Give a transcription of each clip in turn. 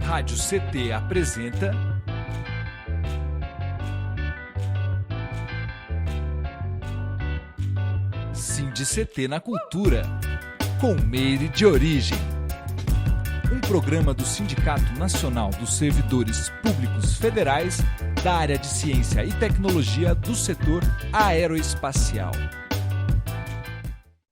Rádio CT apresenta SINDI-CT na Cultura, com Meire de Origem. Um programa do Sindicato Nacional dos Servidores Públicos Federais da área de Ciência e Tecnologia do setor aeroespacial.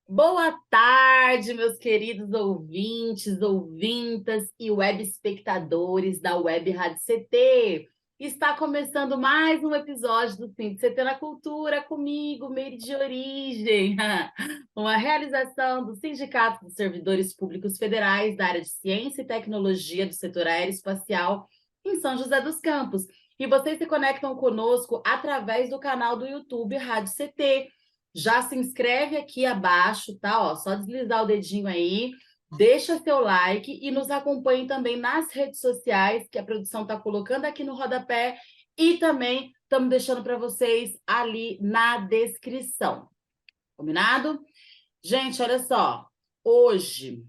Boa tarde, meus queridos ouvintes, ouvintas e web espectadores da Web Rádio CT. Está começando mais um episódio do SINDI-CT na Cultura comigo, Meire de Origem. Uma realização do Sindicato dos Servidores Públicos Federais da área de Ciência e Tecnologia do setor aeroespacial em São José dos Campos. E vocês se conectam conosco através do canal do YouTube Rádio CT. Já se inscreve aqui abaixo, tá? Ó, só deslizar o dedinho aí, deixa seu like e nos acompanhe também nas redes sociais, que a produção está colocando aqui no rodapé, e também estamos deixando para vocês ali na descrição. Combinado? Gente, olha só, hoje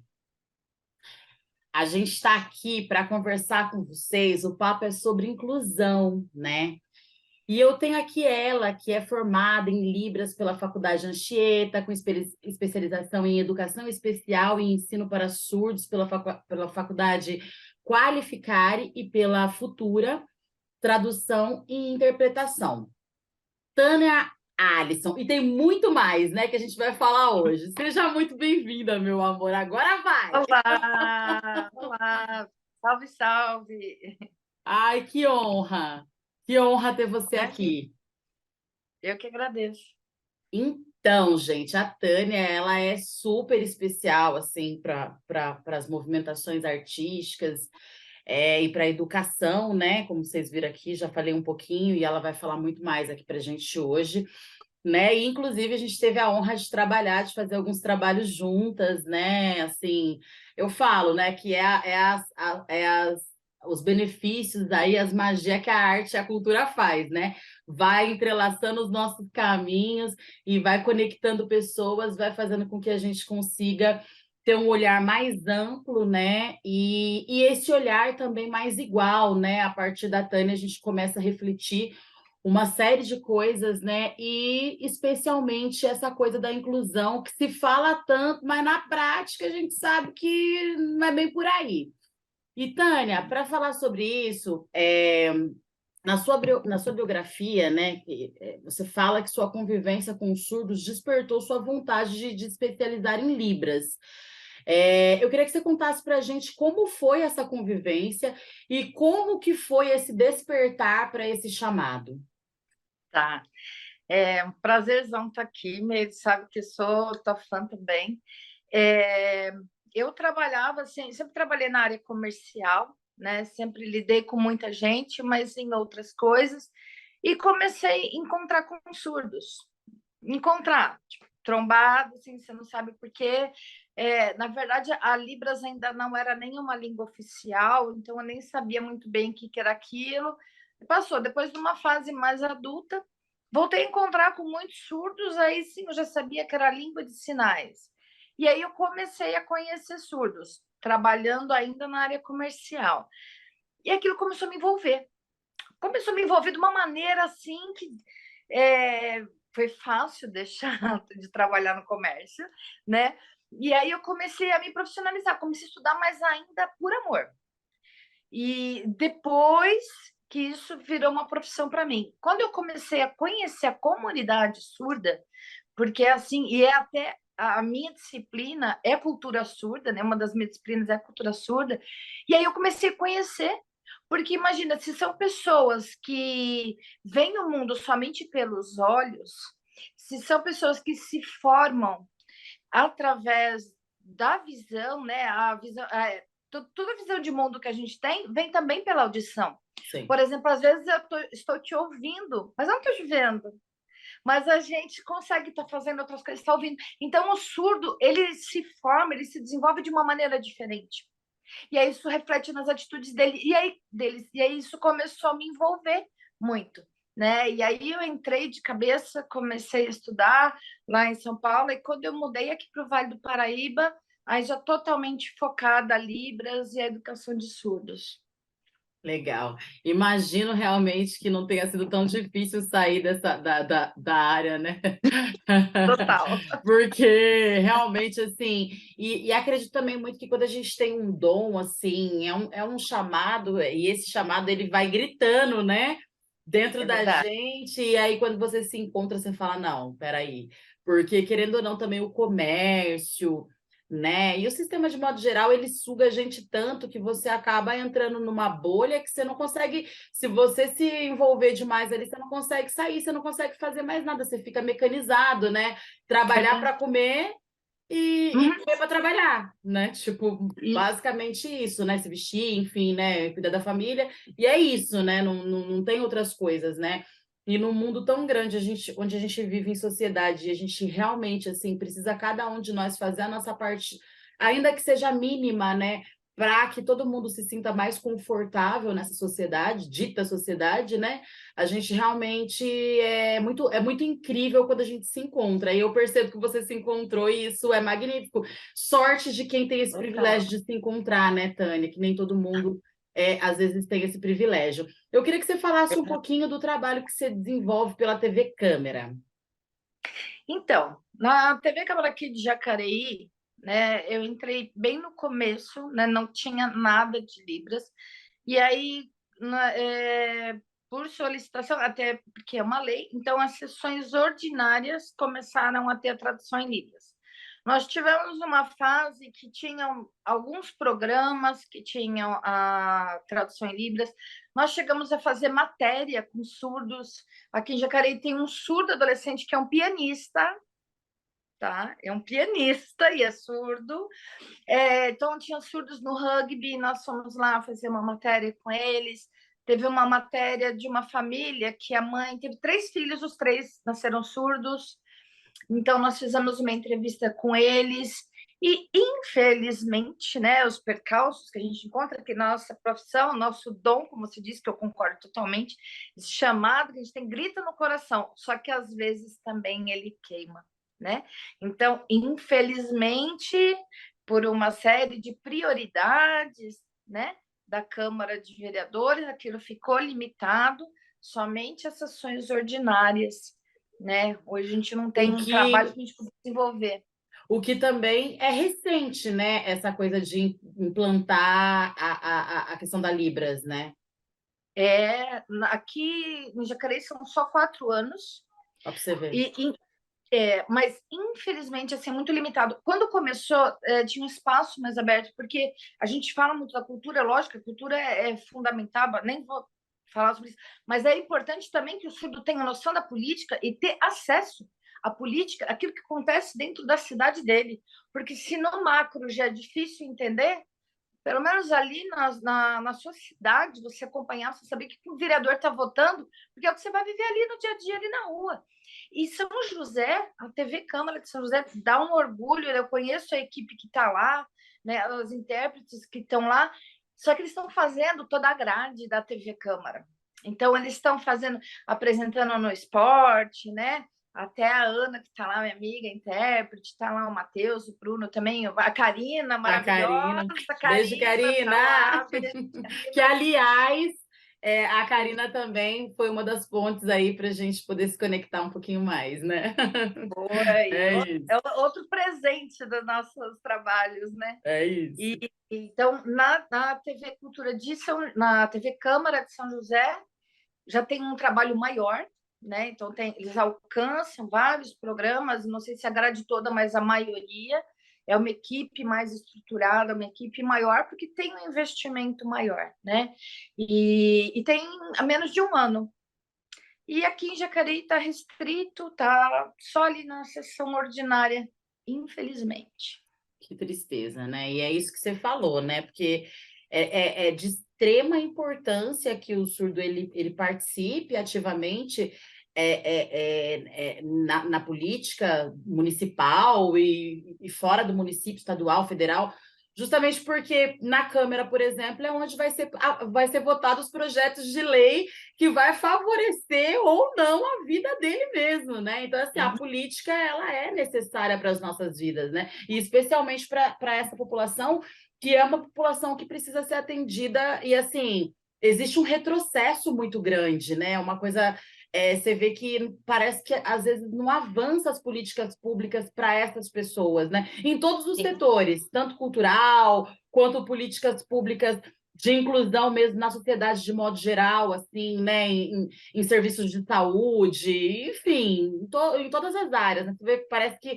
a gente está aqui para conversar com vocês, o papo é sobre inclusão, né? E eu tenho aqui ela, que é formada em Libras pela Faculdade Anchieta, com especialização em Educação Especial e Ensino para Surdos pela Faculdade Qualificare e pela Futura, Tradução e Interpretação. Tânia Alisson. E tem muito mais, né, que a gente vai falar hoje. Seja muito bem-vinda, meu amor. Agora vai! Olá! Olá! Salve, salve! Ai, que honra! Que honra ter você aqui. Eu que agradeço. Então, gente, a Tânia, ela é super especial, assim, para as movimentações artísticas e para a educação, né? Como vocês viram aqui, já falei um pouquinho e ela vai falar muito mais aqui para a gente hoje, né? E, inclusive, a gente teve a honra de trabalhar, de fazer alguns trabalhos juntas, né? Assim, eu falo, né, que os benefícios aí, as magias que a arte e a cultura faz, né? Vai entrelaçando os nossos caminhos e vai conectando pessoas, vai fazendo com que a gente consiga ter um olhar mais amplo, né? E esse olhar também mais igual, né? A partir da Tânia, a gente começa a refletir uma série de coisas, né? E especialmente essa coisa da inclusão, que se fala tanto, mas na prática a gente sabe que não é bem por aí. E, Tânia, para falar sobre isso, na sua biografia, né, você fala que sua convivência com os surdos despertou sua vontade de especializar em Libras. Eu queria que você contasse para a gente como foi essa convivência e como que foi esse despertar para esse chamado. Tá. É um prazerzão estar aqui, meio sabe que sou tua fã também. Eu trabalhava assim, sempre trabalhei na área comercial, né? Sempre lidei com muita gente, mas em outras coisas, e comecei a encontrar com surdos. Encontrar, tipo, trombado, assim, você não sabe por quê. Na verdade, a Libras ainda não era nenhuma língua oficial, então eu nem sabia muito bem o que era aquilo. Passou, depois de uma fase mais adulta, voltei a encontrar com muitos surdos, aí sim eu já sabia que era língua de sinais. E aí eu comecei a conhecer surdos, trabalhando ainda na área comercial. E aquilo começou a me envolver. Começou a me envolver de uma maneira assim que foi fácil deixar de trabalhar no comércio, né? E aí eu comecei a me profissionalizar, comecei a estudar mais ainda por amor. E depois que isso virou uma profissão para mim. Quando eu comecei a conhecer a comunidade surda, porque assim, e é até a minha disciplina é cultura surda, né? Uma das minhas disciplinas é cultura surda. E aí eu comecei a conhecer, porque imagina, se são pessoas que veem o mundo somente pelos olhos, se são pessoas que se formam através da visão, né? A visão, toda a visão de mundo que a gente tem vem também pela audição. Sim. Por exemplo, às vezes estou te ouvindo, mas não estou te vendo. Mas a gente consegue estar fazendo outras coisas, está ouvindo. Então, o surdo, ele se forma, ele se desenvolve de uma maneira diferente. E aí isso reflete nas atitudes dele, e aí isso começou a me envolver muito, né? E aí eu entrei de cabeça, comecei a estudar lá em São Paulo, e quando eu mudei aqui para o Vale do Paraíba, aí já totalmente focada a Libras e a educação de surdos. Legal. Imagino realmente que não tenha sido tão difícil sair da área, né? Total. Porque realmente, assim, e acredito também muito que quando a gente tem um dom, assim, é um chamado, e esse chamado ele vai gritando, né? Dentro É da verdade. gente, e aí quando você se encontra, você fala, não, peraí, porque querendo ou não, também o comércio, né? E o sistema de modo geral, ele suga a gente tanto que você acaba entrando numa bolha que você não consegue, se você se envolver demais ali, você não consegue sair, você não consegue fazer mais nada, você fica mecanizado, né? Trabalhar para comer e Uhum. comer para trabalhar, né? Tipo, E, basicamente isso, né? Se vestir, enfim, né? Cuidar da família, e é isso, né? Não tem outras coisas, né? E num mundo tão grande, onde a gente vive em sociedade, e a gente realmente, assim, precisa cada um de nós fazer a nossa parte, ainda que seja mínima, né? Para que todo mundo se sinta mais confortável nessa sociedade, dita sociedade, né? A gente realmente é muito incrível quando a gente se encontra. E eu percebo que você se encontrou e isso é magnífico. Sorte de quem tem esse total. privilégio de se encontrar, né, Tânia? Que nem todo mundo às vezes tem esse privilégio. Eu queria que você falasse um pouquinho do trabalho que você desenvolve pela TV Câmara. Então, na TV Câmara aqui de Jacareí, né, eu entrei bem no começo, né, não tinha nada de Libras, e aí, por solicitação, até porque é uma lei, então as sessões ordinárias começaram a ter a tradução em Libras. Nós tivemos uma fase que tinham alguns programas que tinham a tradução em Libras. Nós chegamos a fazer matéria com surdos. Aqui em Jacareí tem um surdo adolescente que é um pianista, tá? É um pianista e é surdo. Então, tinha surdos no rugby, nós fomos lá fazer uma matéria com eles. Teve uma matéria de uma família que a mãe teve 3 filhos, os 3 nasceram surdos. Então, nós fizemos uma entrevista com eles. E, infelizmente, né, os percalços que a gente encontra, que nossa profissão, nosso dom, como você disse, que eu concordo totalmente, esse chamado que a gente tem, grita no coração, só que às vezes também ele queima, né? Então, infelizmente, por uma série de prioridades, né, da Câmara de Vereadores, aquilo ficou limitado somente às sessões ordinárias, né? Hoje a gente não tem O um trabalho que, que a gente pode desenvolver. o que também é recente, né? Essa coisa de implantar a questão da Libras, né? Aqui no Jacareí são só 4 anos, Só para você ver. mas infelizmente assim, é muito limitado. Quando começou, tinha um espaço mais aberto, porque a gente fala muito da cultura, lógico, a cultura é fundamental, nem vou falar sobre isso, mas é importante também que o surdo tenha noção da política e ter acesso à política, aquilo que acontece dentro da cidade dele, porque se no macro já é difícil entender, pelo menos ali na sua cidade, você acompanhar, você saber que o vereador está votando, porque é o que você vai viver ali no dia a dia, ali na rua. E São José, a TV Câmara de São José dá um orgulho, eu conheço a equipe que está lá, né, os intérpretes que estão lá, só que eles estão fazendo toda a grade da TV Câmara. Então, eles estão fazendo, apresentando no esporte, né? Até a Ana, que está lá, minha amiga, intérprete, está lá o Matheus, o Bruno também, a Karina, A maravilhosa, Karina. a Beijo, Karina está Karina! lá, beijo, Que, Karina. aliás, a Karina também foi uma das pontes aí para a gente poder se conectar um pouquinho mais, né? Foi. É isso, É outro presente dos nossos trabalhos, né? é isso. E então, na TV Cultura na TV Câmara de São José, já tem um trabalho maior, né? Então, eles alcançam vários programas, não sei se a grade toda, mas a maioria é uma equipe mais estruturada, uma equipe maior, porque tem um investimento maior, né? E tem a menos de um ano. E aqui em Jacareí está restrito, está só ali na sessão ordinária, infelizmente. Que tristeza, né? E é isso que você falou, né? Porque é de extrema importância que o surdo ele participe ativamente na política municipal e fora do município, estadual, federal, justamente porque na Câmara, por exemplo, é onde vai ser votados os projetos de lei que vai favorecer ou não a vida dele mesmo, né? Então, assim, a política, ela é necessária para as nossas vidas, né? E especialmente para essa população, que é uma população que precisa ser atendida e, assim, existe um retrocesso muito grande, né? Uma coisa, você vê que parece que às vezes não avança as políticas públicas para essas pessoas, né? Em todos os setores, tanto cultural quanto políticas públicas de inclusão mesmo na sociedade de modo geral, assim, né? Em serviços de saúde, enfim, em todas as áreas, né? Você vê que parece que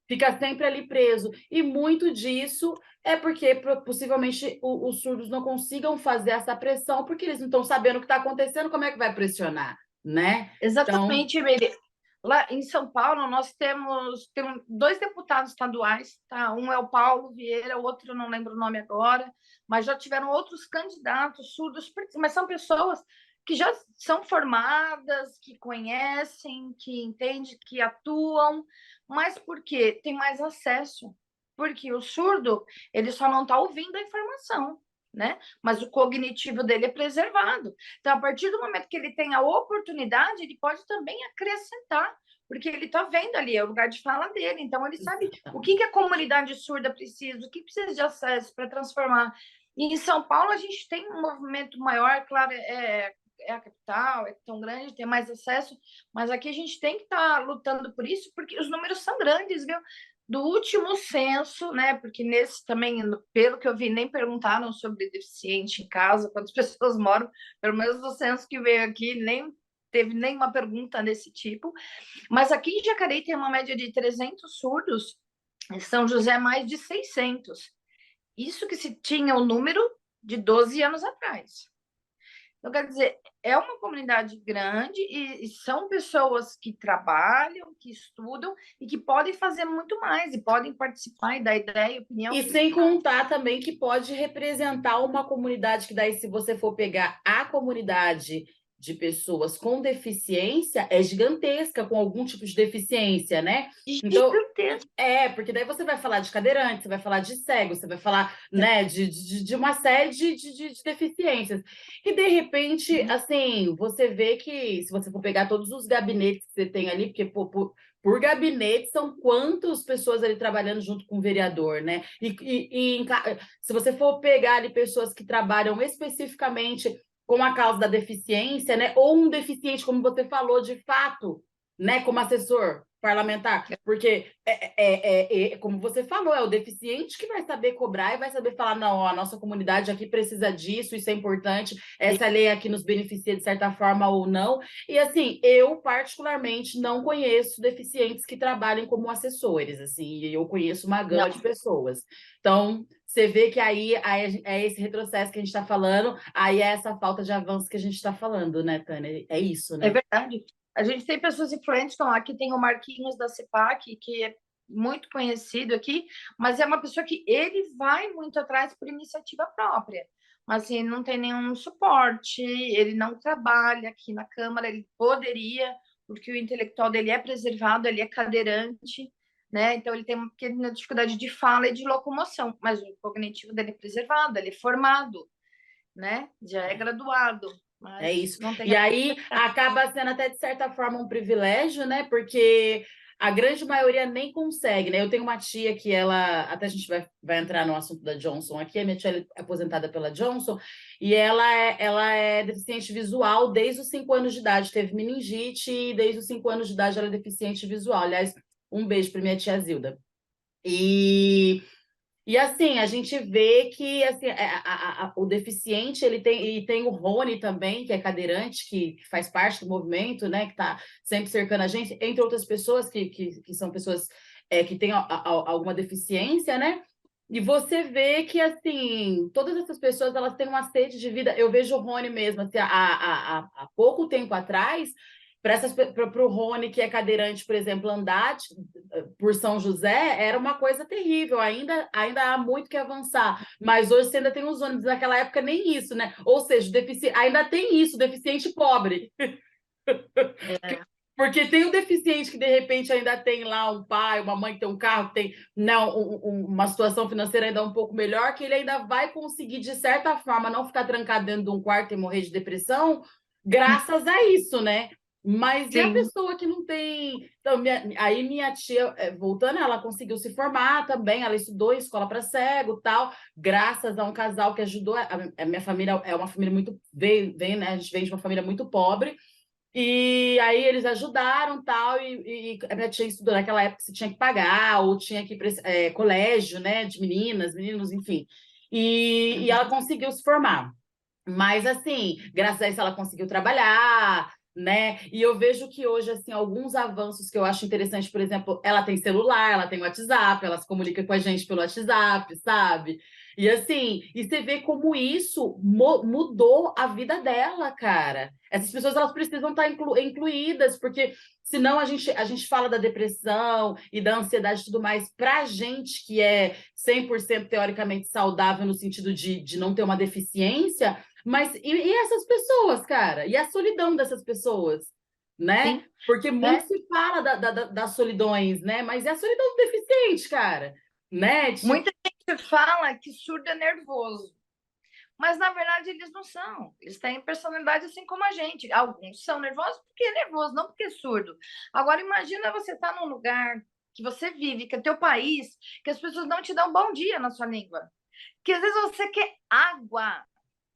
fica sempre ali preso. E muito disso é porque possivelmente os surdos não consigam fazer essa pressão, porque eles não estão sabendo o que está acontecendo, como é que vai pressionar, né? Então, Exatamente, Miri. Lá em São Paulo, nós temos 2 deputados estaduais, tá? Um é o Paulo Vieira, o outro eu não lembro o nome agora, mas já tiveram outros candidatos surdos, mas são pessoas que já são formadas, que conhecem, que entendem, que atuam, mas por quê? Tem mais acesso. Porque o surdo, ele só não está ouvindo a informação, né? Mas o cognitivo dele é preservado. Então, a partir do momento que ele tem a oportunidade, ele pode também acrescentar, porque ele está vendo ali, é o lugar de fala dele. Então, ele sabe o que a comunidade surda precisa, o que precisa de acesso para transformar. E em São Paulo, a gente tem um movimento maior, claro, é a capital, é tão grande, tem mais acesso, mas aqui a gente tem que estar lutando por isso, porque os números são grandes, viu? Do último censo, né? Porque nesse também, pelo que eu vi, nem perguntaram sobre deficiente em casa, quantas pessoas moram, pelo menos no censo que veio aqui, nem teve nenhuma pergunta desse tipo. Mas aqui em Jacareí tem uma média de 300 surdos, em São José mais de 600. Isso que se tinha o número de 12 anos atrás. Então, quer dizer, é uma comunidade grande e são pessoas que trabalham, que estudam e que podem fazer muito mais, e podem participar e dar ideia, opinião. E sem contar também que pode representar uma comunidade que daí, se você for pegar a comunidade de pessoas com deficiência, é gigantesca, com algum tipo de deficiência, né? Então, porque daí você vai falar de cadeirante, você vai falar de cego, você vai falar, né, de uma série de deficiências. E, de repente, assim, você vê que, se você for pegar todos os gabinetes que você tem ali, porque por gabinete são quantas pessoas ali trabalhando junto com o vereador, né? Se você for pegar ali pessoas que trabalham especificamente com a causa da deficiência, né? Ou um deficiente, como você falou, de fato, né? Como assessor parlamentar, porque como você falou, é o deficiente que vai saber cobrar e vai saber falar, não, ó, a nossa comunidade aqui precisa disso, isso é importante, essa lei aqui nos beneficia de certa forma ou não. E assim, eu particularmente não conheço deficientes que trabalhem como assessores, assim, eu conheço uma gama de pessoas. Então, você vê que aí é esse retrocesso que a gente está falando, aí é essa falta de avanço que a gente está falando, né, Tânia? É isso, né? É verdade. A gente tem pessoas influentes, então aqui tem o Marquinhos da CEPAC, que é muito conhecido aqui, mas é uma pessoa que ele vai muito atrás por iniciativa própria. Mas assim, não tem nenhum suporte, ele não trabalha aqui na Câmara, ele poderia, porque o intelectual dele é preservado, ele é cadeirante, né? Então ele tem uma pequena dificuldade de fala e de locomoção, mas o cognitivo dele é preservado, ele é formado, né? Já é graduado. É isso. E aí acaba sendo até, de certa forma, um privilégio, né? Porque a grande maioria nem consegue, né? Eu tenho uma tia que ela... Até a gente vai entrar no assunto da Johnson aqui. A minha tia é aposentada pela Johnson e ela é deficiente visual desde os 5 anos de idade. Teve meningite e desde os 5 anos de idade ela é deficiente visual. Aliás, um beijo para minha tia Zilda. E assim, a gente vê que assim, o deficiente, ele tem, e tem o Rony também, que é cadeirante, que faz parte do movimento, né, que está sempre cercando a gente, entre outras pessoas que são pessoas que têm alguma deficiência, né? E você vê que, assim, todas essas pessoas, elas têm uma sede de vida. Eu vejo o Rony mesmo, assim, há pouco tempo atrás, para o Rony, que é cadeirante, por exemplo, andar por São José, era uma coisa terrível, ainda há muito que avançar, mas hoje você ainda tem os ônibus, naquela época nem isso, né? Ou seja, ainda tem isso, deficiente pobre. Porque tem um deficiente que, de repente, ainda tem lá um pai, uma mãe que tem um carro, que tem não, uma situação financeira ainda um pouco melhor, que ele ainda vai conseguir, de certa forma, não ficar trancado dentro de um quarto e morrer de depressão, graças a isso, né? Mas e a Sim. pessoa que não tem... Então, aí minha tia, voltando, ela conseguiu se formar também, ela estudou em escola para cego, tal, graças a um casal que ajudou. A minha família é uma família muito... Vem, né? A gente vem de uma família muito pobre, e aí eles ajudaram, tal, e a minha tia estudou naquela época, você tinha que pagar, ou tinha que ir para colégio, né, de meninas, meninos, enfim. E ela conseguiu se formar. Mas, assim, graças a isso ela conseguiu trabalhar, né? E eu vejo que hoje, assim, alguns avanços que eu acho interessante, por exemplo, ela tem celular, ela tem WhatsApp, ela se comunica com a gente pelo WhatsApp, sabe? E, assim, e você vê como isso mudou a vida dela, cara. Essas pessoas, elas precisam estar incluídas, porque senão a gente fala da depressão e da ansiedade e tudo mais pra gente que é 100% teoricamente saudável no sentido de não ter uma deficiência, mas e essas pessoas, cara? E a solidão dessas pessoas, né? Sim, Porque muito né? se fala das solidões, né? Mas é a solidão do deficiente, cara, né? Tipo, Muita gente fala que surdo é nervoso, mas na verdade eles não são. Eles têm personalidade assim como a gente. Alguns são nervosos porque é nervoso, não porque é surdo. Agora imagina você estar num lugar que você vive, que é teu país, que as pessoas não te dão bom dia na sua língua. Que às vezes você quer água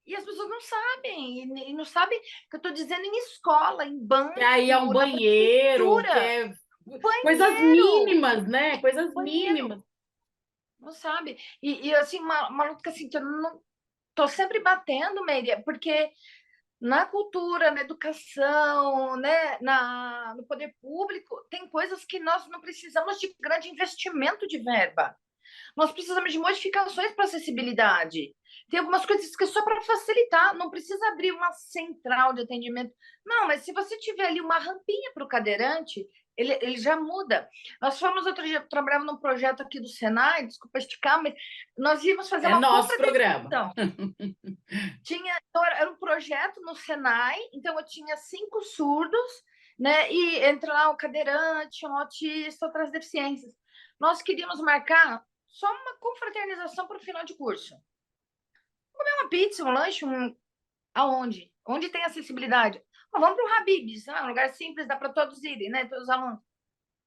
e as pessoas não sabem, e não sabem que eu estou dizendo em escola, em que aí é um banco, na banheiro, que prefeitura, é coisas banheiro, mínimas, né? Coisas banheiro, mínimas. não sabe? E assim, uma luta assim, que eu não tô sempre batendo, Meire, porque na cultura, na educação, né, no poder público, tem coisas que nós não precisamos de grande investimento de verba. Nós precisamos de modificações para acessibilidade. Tem algumas coisas que é só para facilitar, não precisa abrir uma central de atendimento. Não, mas se você tiver ali uma rampinha para o cadeirante, ele já muda. Nós fomos outro dia, trabalhava num projeto aqui do Senai, desculpa esticar, mas nós íamos fazer É uma nosso programa. confraternização. Então, era um projeto no Senai, então eu tinha 5 surdos, né? E entra lá um cadeirante, um autista, outras deficiências. Nós queríamos marcar só uma confraternização para o final de curso. Uma pizza, um lanche, aonde? Onde tem acessibilidade? Vamos para o Habib's, um lugar simples, dá para todos irem, né? Todos os alunos.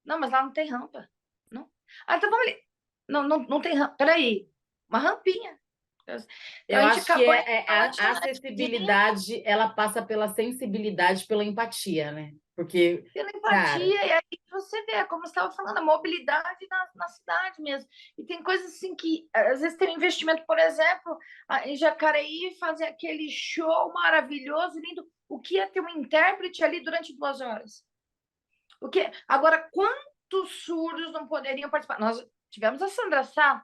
Não, mas lá não tem rampa. Não. Então vamos ali. Não, não, não tem rampa. Peraí, uma rampinha. Então Eu a gente acho que acabou. a acessibilidade, ela passa pela sensibilidade, pela empatia, né? Porque, Pela cara, empatia, e aí você vê, como você estava falando, a mobilidade na cidade mesmo. E tem coisas assim que, às vezes, tem um investimento, por exemplo, em Jacareí, fazer aquele show maravilhoso, lindo. O que é ter um intérprete ali durante 2 horas? O que? Agora, quantos surdos não poderiam participar? Nós tivemos a Sandra Sá,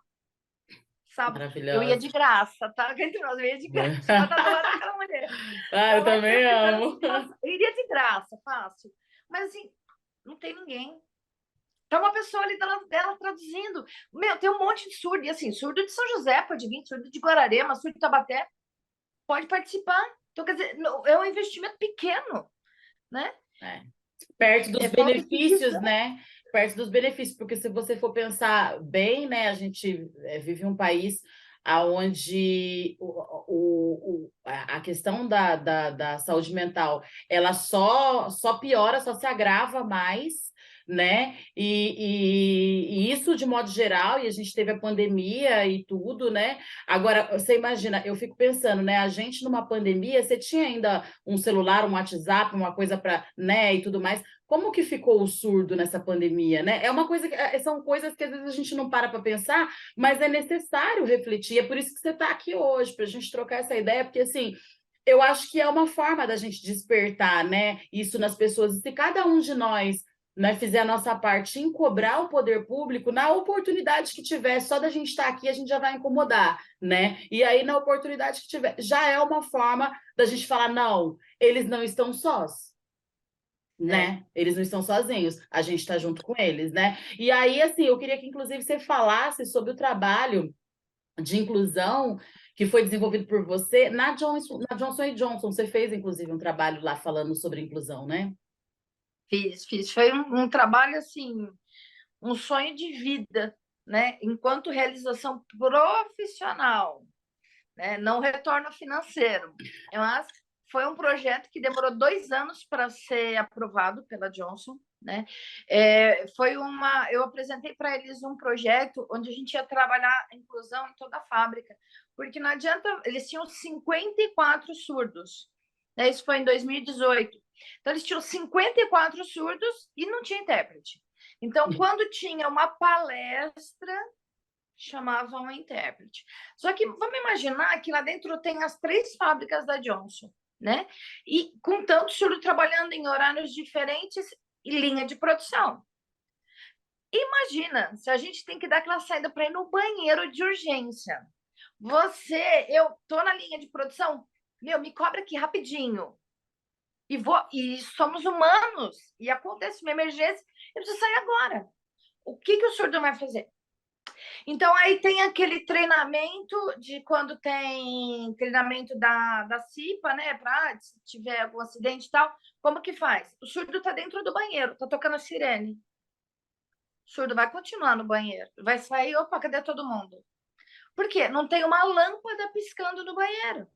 sábado. Eu ia maravilhosa. de graça, tá? Entre nós, eu ia de graça para estar do lado daquela mulher. Ah, eu Ela também interpretando a amo. situação. Eu iria de graça, fácil. Mas assim, não tem ninguém. Tá uma pessoa ali do lado dela traduzindo. Meu, tem um monte de surdo. E assim, surdo de São José pode vir, surdo de Guararema, surdo de Tabaté, pode participar. Então, quer dizer, é um investimento pequeno, né? É. Perto dos É falta de benefícios, visão. né? Perto dos benefícios, porque se você for pensar bem, né, a gente vive um país onde a questão da saúde mental ela só piora, só se agrava mais, né? E isso de modo geral, e a gente teve a pandemia e tudo, né? Agora, você imagina, eu fico pensando, né? A gente numa pandemia, você tinha ainda um celular, um WhatsApp, uma coisa para, né, e tudo mais. Como que ficou o surdo nessa pandemia, né? É uma coisa são coisas que às vezes a gente não para pensar, mas é necessário refletir. É por isso que você está aqui hoje, para a gente trocar essa ideia, porque assim, eu acho que é uma forma da gente despertar, né? Isso nas pessoas. E se cada um de nós, né, fizer a nossa parte em cobrar o poder público, na oportunidade que tiver, só da gente estar aqui, a gente já vai incomodar, né? E aí, na oportunidade que tiver, já é uma forma da gente falar: não, eles não estão sós. É. Né? Eles não estão sozinhos, a gente está junto com eles, né? E aí, assim, eu queria que, inclusive, você falasse sobre o trabalho de inclusão que foi desenvolvido por você na Johnson Johnson. Você fez, inclusive, um trabalho lá falando sobre inclusão, né? Fiz. Foi um trabalho, assim, um sonho de vida, né? Enquanto realização profissional, né? Não retorno financeiro. Mas foi um projeto que demorou 2 anos para ser aprovado pela Johnson, né? Eu apresentei para eles um projeto onde a gente ia trabalhar a inclusão em toda a fábrica, porque não adianta, eles tinham 54 surdos, né? Isso foi em 2018. Então, eles tinham 54 surdos e não tinha intérprete. Então, quando tinha uma palestra, chamavam um intérprete. Só que vamos imaginar que lá dentro tem as 3 fábricas da Johnson, né? E com tanto surdo trabalhando em horários diferentes e linha de produção. Imagina se a gente tem que dar aquela saída para ir no banheiro de urgência. Eu tô na linha de produção, me cobra aqui rapidinho. E somos humanos, e acontece uma emergência, eu preciso sair agora. O que o surdo vai fazer? Então, aí tem aquele treinamento de quando tem treinamento da CIPA, né? Para se tiver algum acidente e tal, como que faz? O surdo está dentro do banheiro, está tocando a sirene. O surdo vai continuar no banheiro, vai sair, opa, cadê todo mundo? Por quê? Não tem uma lâmpada piscando no banheiro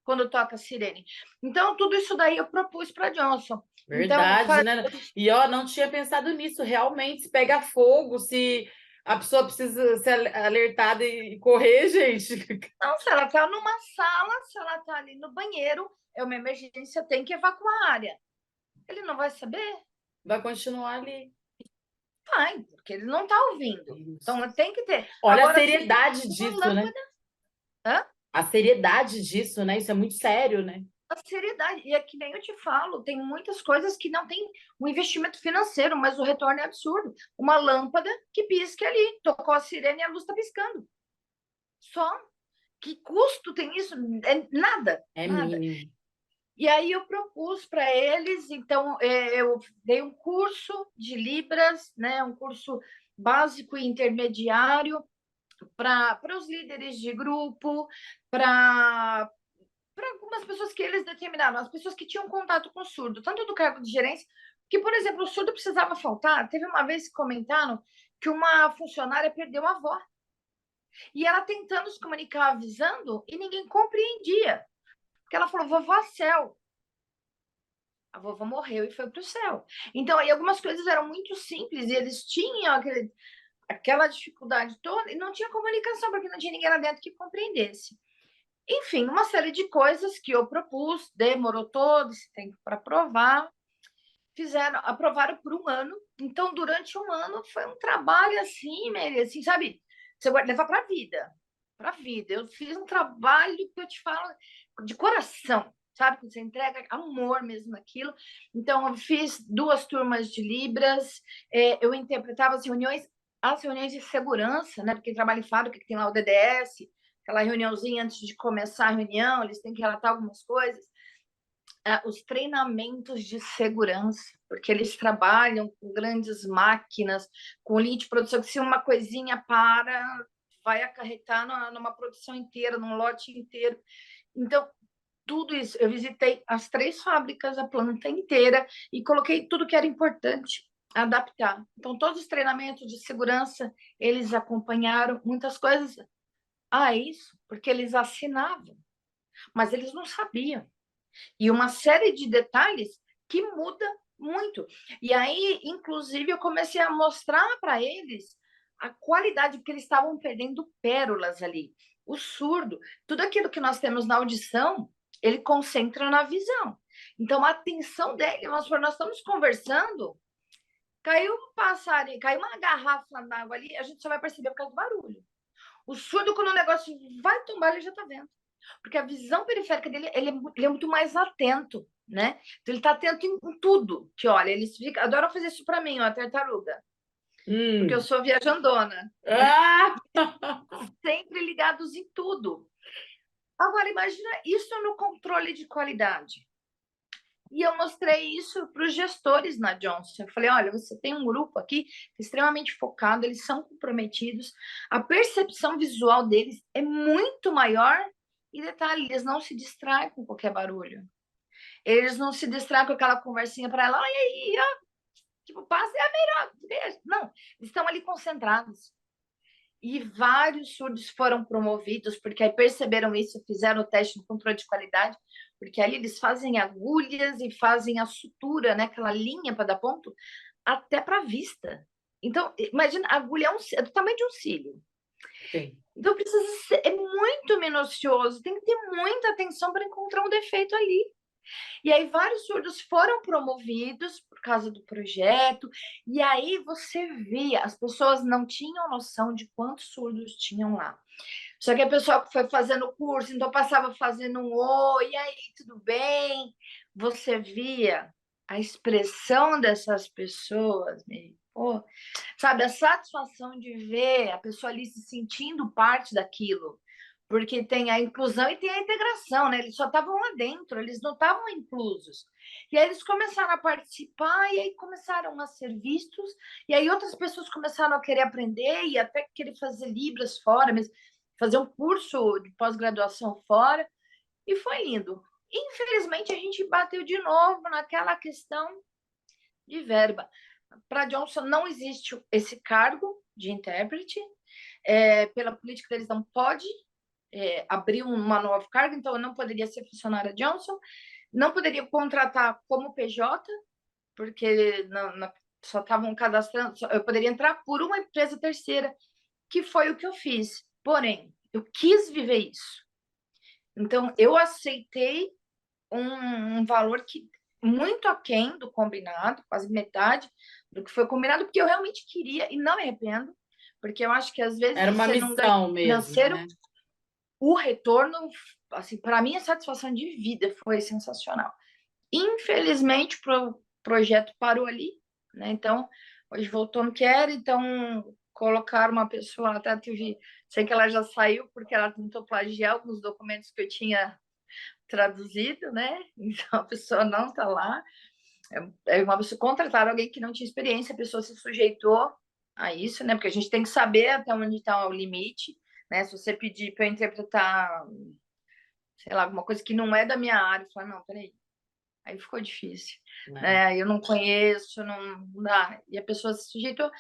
quando toca a sirene. Então, tudo isso daí eu propus para Johnson. Verdade, então, né? E não tinha pensado nisso. Realmente, se pega fogo, se a pessoa precisa ser alertada e correr, gente. Não, se ela está numa sala, se ela está ali no banheiro, é uma emergência, tem que evacuar a área. Ele não vai saber? Vai continuar ali. Vai, porque ele não está ouvindo. Isso. Então, tem que ter. Olha agora, a seriedade disso, né? Hã? A seriedade disso, né? Isso é muito sério, né? A seriedade. E é que nem eu te falo, tem muitas coisas que não tem um investimento financeiro, mas o retorno é absurdo. Uma lâmpada que pisque ali, tocou a sirene e a luz está piscando. Só. Que custo tem isso? Nada. É nada. mínimo. E aí eu propus para eles, então eu dei um curso de Libras, né, um curso básico e intermediário para os líderes de grupo, para algumas pessoas que eles determinaram, as pessoas que tinham contato com o surdo, tanto do cargo de gerência, que, por exemplo, o surdo precisava faltar. Teve uma vez que comentaram que uma funcionária perdeu a avó. E ela tentando se comunicar, avisando, e ninguém compreendia. Porque ela falou, vovó céu. A vovó morreu e foi para o céu. Então, aí algumas coisas eram muito simples, e eles tinham aquela dificuldade toda, e não tinha comunicação, porque não tinha ninguém lá dentro que compreendesse. Enfim, uma série de coisas que eu propus, demorou todo esse tempo para aprovar, aprovaram por 1 ano. Então, durante 1 ano, foi um trabalho assim, Mary, assim, sabe? Você vai levar para a vida. Para a vida. Eu fiz um trabalho que eu te falo de coração, sabe? Que você entrega amor mesmo naquilo. Então, eu fiz 2 turmas de Libras, eu interpretava as reuniões de segurança, né? Porque trabalho em fábrica, que tem lá o DDS, aquela reuniãozinha antes de começar a reunião, eles têm que relatar algumas coisas. Os treinamentos de segurança, porque eles trabalham com grandes máquinas, com linha de produção, que se uma coisinha vai acarretar numa produção inteira, num lote inteiro. Então, tudo isso, eu visitei as 3 fábricas, a planta inteira, e coloquei tudo que era importante adaptar. Então, todos os treinamentos de segurança, eles acompanharam muitas coisas. Isso, porque eles assinavam, mas eles não sabiam. E uma série de detalhes que muda muito. E aí, inclusive, eu comecei a mostrar para eles a qualidade, porque eles estavam perdendo pérolas ali. O surdo, tudo aquilo que nós temos na audição, ele concentra na visão. Então, a atenção dele, nós estamos conversando, caiu um passarinho, caiu uma garrafa d'água ali, a gente só vai perceber por causa do barulho. O surdo, quando o negócio vai tombar, ele já está vendo. Porque a visão periférica dele, ele é muito mais atento, né? Então, ele está atento em tudo que olha. Eles adoram fazer isso para mim, ó, a tartaruga. Porque eu sou viajandona. Sempre ligados em tudo. Agora, imagina isso no controle de qualidade. E eu mostrei isso para os gestores na Johnson. Eu falei, olha, você tem um grupo aqui extremamente focado, eles são comprometidos, a percepção visual deles é muito maior. E detalhe, eles não se distraem com qualquer barulho. Eles não se distraem com aquela conversinha para ela, e aí, ó, tipo, passa, é a melhor, beijo. Não, eles estão ali concentrados. e vários surdos foram promovidos, porque aí perceberam isso, fizeram o teste no controle de qualidade, porque ali eles fazem agulhas e fazem a sutura, né, aquela linha para dar ponto, até para a vista. Então, imagina, a agulha é do tamanho de um cílio. Sim. Então, precisa ser, é muito minucioso, tem que ter muita atenção para encontrar um defeito ali. E aí vários surdos foram promovidos por causa do projeto, e aí você via, as pessoas não tinham noção de quantos surdos tinham lá. Só que a pessoa que foi fazendo o curso, então passava fazendo um oi, e aí, tudo bem? Você via a expressão dessas pessoas, pô, sabe, a satisfação de ver a pessoa ali se sentindo parte daquilo. Porque tem a inclusão e tem a integração, né? Eles só estavam lá dentro, eles não estavam inclusos. E aí eles começaram a participar, e aí começaram a ser vistos, e aí outras pessoas começaram a querer aprender, e até querer fazer Libras fora, mas fazer um curso de pós-graduação fora, e foi indo. Infelizmente, a gente bateu de novo naquela questão de verba. Para Johnson não existe esse cargo de intérprete, pela política deles não pode abrir uma nova carga, então eu não poderia ser funcionária Johnson, não poderia contratar como PJ, porque só estavam cadastrando, eu poderia entrar por uma empresa terceira, que foi o que eu fiz. Porém, eu quis viver isso. Então, eu aceitei um valor que muito aquém do combinado, quase metade do que foi combinado, porque eu realmente queria e não me arrependo, porque eu acho que às vezes era uma missão mesmo, financeiro, né? O retorno, assim, para mim, a satisfação de vida foi sensacional. Infelizmente, o projeto parou ali, né? Então, hoje voltou no que era, então colocaram uma pessoa, até tive, sei que ela já saiu porque ela tentou plagiar alguns documentos que eu tinha traduzido, né? Então a pessoa não está lá. Uma pessoa contrataram alguém que não tinha experiência, a pessoa se sujeitou a isso, né? Porque a gente tem que saber até onde está o limite, né? Se você pedir para eu interpretar, sei lá, alguma coisa que não é da minha área, eu falo, não, peraí. Aí ficou difícil, né? Eu não conheço, não dá. E a pessoa se sujeitou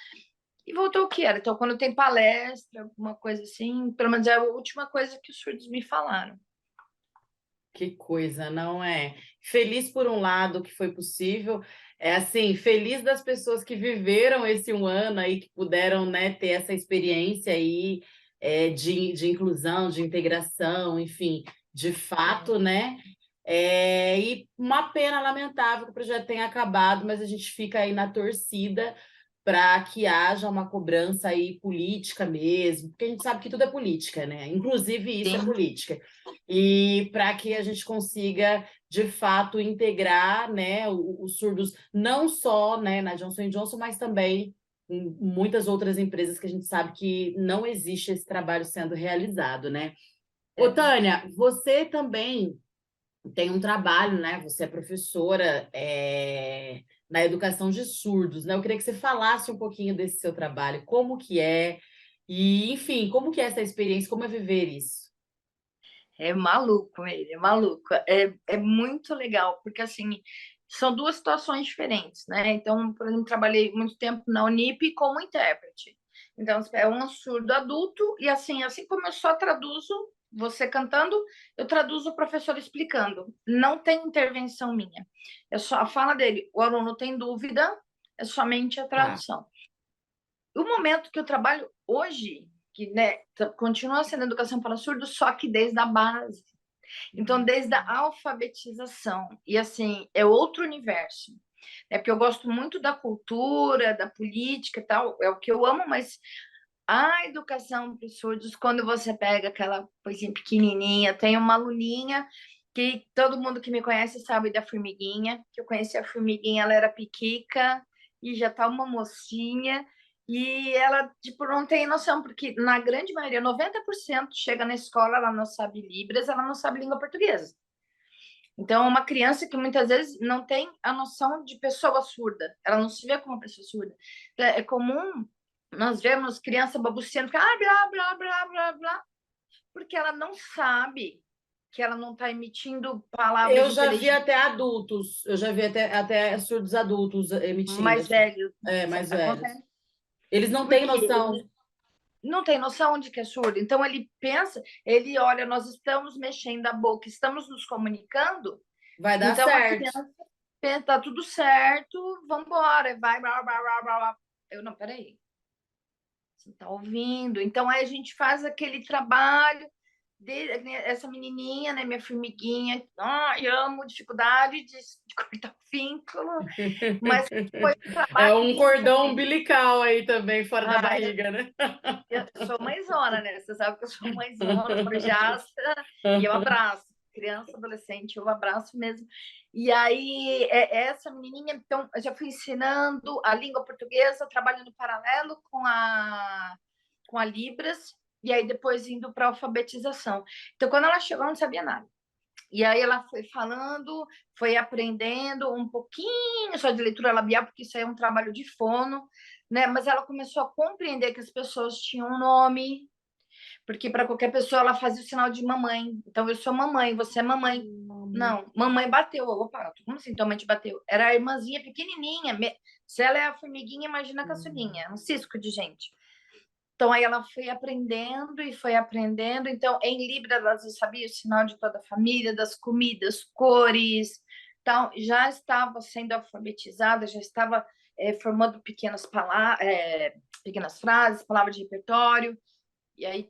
e voltou o que era. Então, quando tem palestra, alguma coisa assim, pelo menos é a última coisa que os surdos me falaram. Que coisa, não é? Feliz por um lado que foi possível, assim, feliz das pessoas que viveram esse um ano aí, que puderam, né, ter essa experiência aí de inclusão, de integração, enfim, de fato, né? E uma pena lamentável que o projeto tenha acabado, mas a gente fica aí na torcida para que haja uma cobrança aí política mesmo, porque a gente sabe que tudo é política, né? Inclusive isso é política. E para que a gente consiga, de fato, integrar, né, os surdos, não só, né, na Johnson & Johnson, mas também em muitas outras empresas que a gente sabe que não existe esse trabalho sendo realizado, né? Ô, Tânia, você também tem um trabalho, né? Você é professora na educação de surdos, né? Eu queria que você falasse um pouquinho desse seu trabalho, como que é, e, enfim, como que é essa experiência, como é viver isso? É maluco ele, é maluco. É muito legal, porque assim, são duas situações diferentes, né? Então, por exemplo, trabalhei muito tempo na Unip como intérprete. Então, é um surdo adulto, e assim como eu só traduzo você cantando, eu traduzo o professor explicando. Não tem intervenção minha. É só a fala dele. O aluno tem dúvida, é somente a tradução. O momento que eu trabalho hoje, que, né, continua sendo educação para surdos, só que desde a base. Então, desde a alfabetização. E, assim, é outro universo. É porque eu gosto muito da cultura, da política e tal, é o que eu amo, mas a educação para os surdos, quando você pega aquela coisinha pequenininha, tem uma aluninha que todo mundo que me conhece sabe da formiguinha, que eu conheci a formiguinha, ela era piquica e já tá uma mocinha, e ela, tipo, não tem noção, porque na grande maioria, 90% chega na escola, ela não sabe Libras, ela não sabe língua portuguesa. Então, é uma criança que muitas vezes não tem a noção de pessoa surda, ela não se vê como uma pessoa surda. Então, é comum nós vemos criança balbuciando, blá, blá, blá, blá, blá, porque ela não sabe que ela não está emitindo palavras eu já vi até adultos, eu já vi até surdos adultos emitindo. Mais velhos. Mais velhos. Eles não têm noção. não tem noção de que é surdo. Então, ele pensa, ele olha, nós estamos mexendo a boca, estamos nos comunicando, Vai dar então a certo. criança pensa, tá tudo certo, vamos embora, vai, blá, blá, blá, blá, blá. Eu, não, peraí, você tá ouvindo? Então, aí a gente faz aquele trabalho, essa menininha, né, minha formiguinha, eu amo dificuldade de cortar o vínculo, mas foi um É trabalho um lindo cordão também. umbilical aí também, fora da barriga, né? Eu sou mãezona, né? Você sabe que eu sou mãezona, corujasta, e eu abraço. Criança, adolescente, eu abraço mesmo. E aí, essa menininha, então, eu já fui ensinando a língua portuguesa, trabalhando paralelo com a Libras, e aí depois indo para a alfabetização. Então, quando ela chegou, eu não sabia nada. E aí ela foi falando, foi aprendendo um pouquinho só de leitura labial, porque isso aí é um trabalho de fono, né? Mas ela começou a compreender que as pessoas tinham um nome, porque para qualquer pessoa ela fazia o sinal de mamãe. Então, eu sou mamãe, você é mamãe. Não, mamãe bateu. Opa, como assim tua mãe te bateu? Era a irmãzinha pequenininha. Se ela é a formiguinha, imagina a caçulinha, um cisco de gente. Então, aí ela foi aprendendo e foi aprendendo. Então, em Libras, ela já sabia o sinal de toda a família, das comidas, cores. Então, já estava sendo alfabetizada, já estava formando pequenas frases, palavras de repertório. E aí,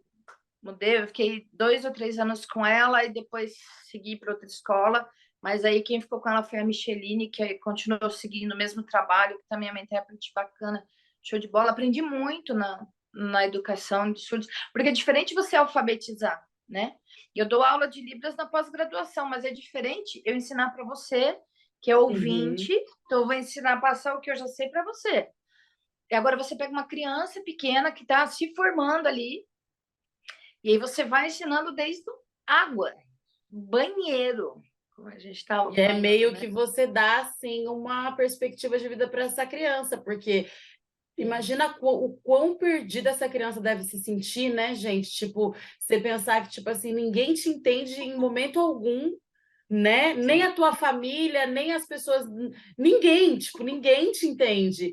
mudei, eu fiquei 2 ou 3 anos com ela e depois segui para outra escola. Mas aí, quem ficou com ela foi a Micheline, que continuou seguindo o mesmo trabalho, que também é uma intérprete bacana, show de bola. Aprendi muito na educação de surdos, porque é diferente você alfabetizar, né? Eu dou aula de Libras na pós-graduação, mas é diferente eu ensinar para você, que é ouvinte, então eu vou ensinar a passar o que eu já sei para você. E agora você pega uma criança pequena que está se formando ali, e aí você vai ensinando desde água, banheiro, como a gente estava E é falando, meio né? que você dá, assim, uma perspectiva de vida para essa criança, porque imagina o quão perdida essa criança deve se sentir, né, gente? Tipo, você pensar que, tipo assim, ninguém te entende em momento algum, né? Nem a tua família, nem as pessoas, ninguém, tipo, ninguém te entende.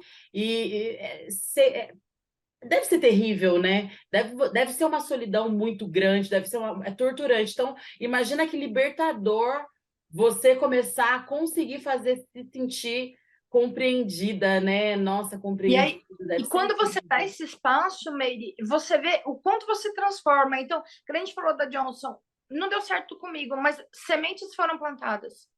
Deve ser terrível, né? Deve ser uma solidão muito grande, é torturante. Então, imagina que libertador você começar a conseguir fazer se sentir compreendida, né? Nossa, E compreendida. aí, Deve e ser quando você dá incrível. esse espaço, Meire, você vê o quanto você transforma. Então, quando a gente falou da Johnson, não deu certo comigo, mas sementes foram plantadas.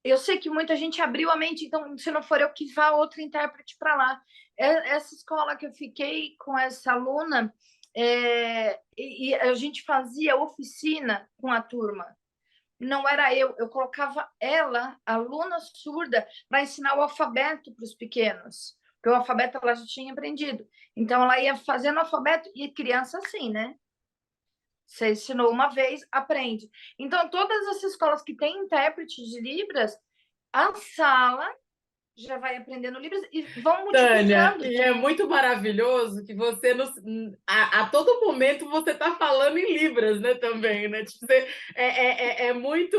Eu sei que muita gente abriu a mente, então, se não for eu que vá outro intérprete para lá. Essa escola que eu fiquei com essa aluna, e a gente fazia oficina com a turma. Não era eu colocava ela, aluna surda, para ensinar o alfabeto para os pequenos, porque o alfabeto ela já tinha aprendido. Então, ela ia fazendo o alfabeto, e criança assim, né? Você ensinou uma vez, aprende. Então, todas as escolas que têm intérprete de Libras, a sala já vai aprendendo Libras e vão Tânia, multiplicando. e é muito maravilhoso que você, a todo momento, você está falando em Libras, né, também, né? Tipo, é muito,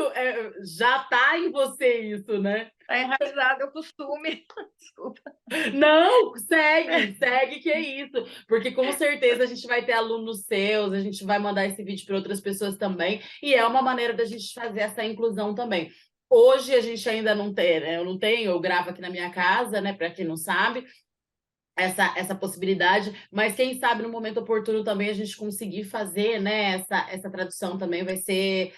já está em você isso, né? É enraizado, é o costume. Desculpa. Não, segue que é isso, porque com certeza a gente vai ter alunos seus, a gente vai mandar esse vídeo para outras pessoas também, e é uma maneira da gente fazer essa inclusão também. Hoje a gente ainda não tem, né? Eu não tenho, eu gravo aqui na minha casa, né? Para quem não sabe, essa possibilidade, mas quem sabe no momento oportuno também a gente conseguir fazer, né? Essa tradução também vai ser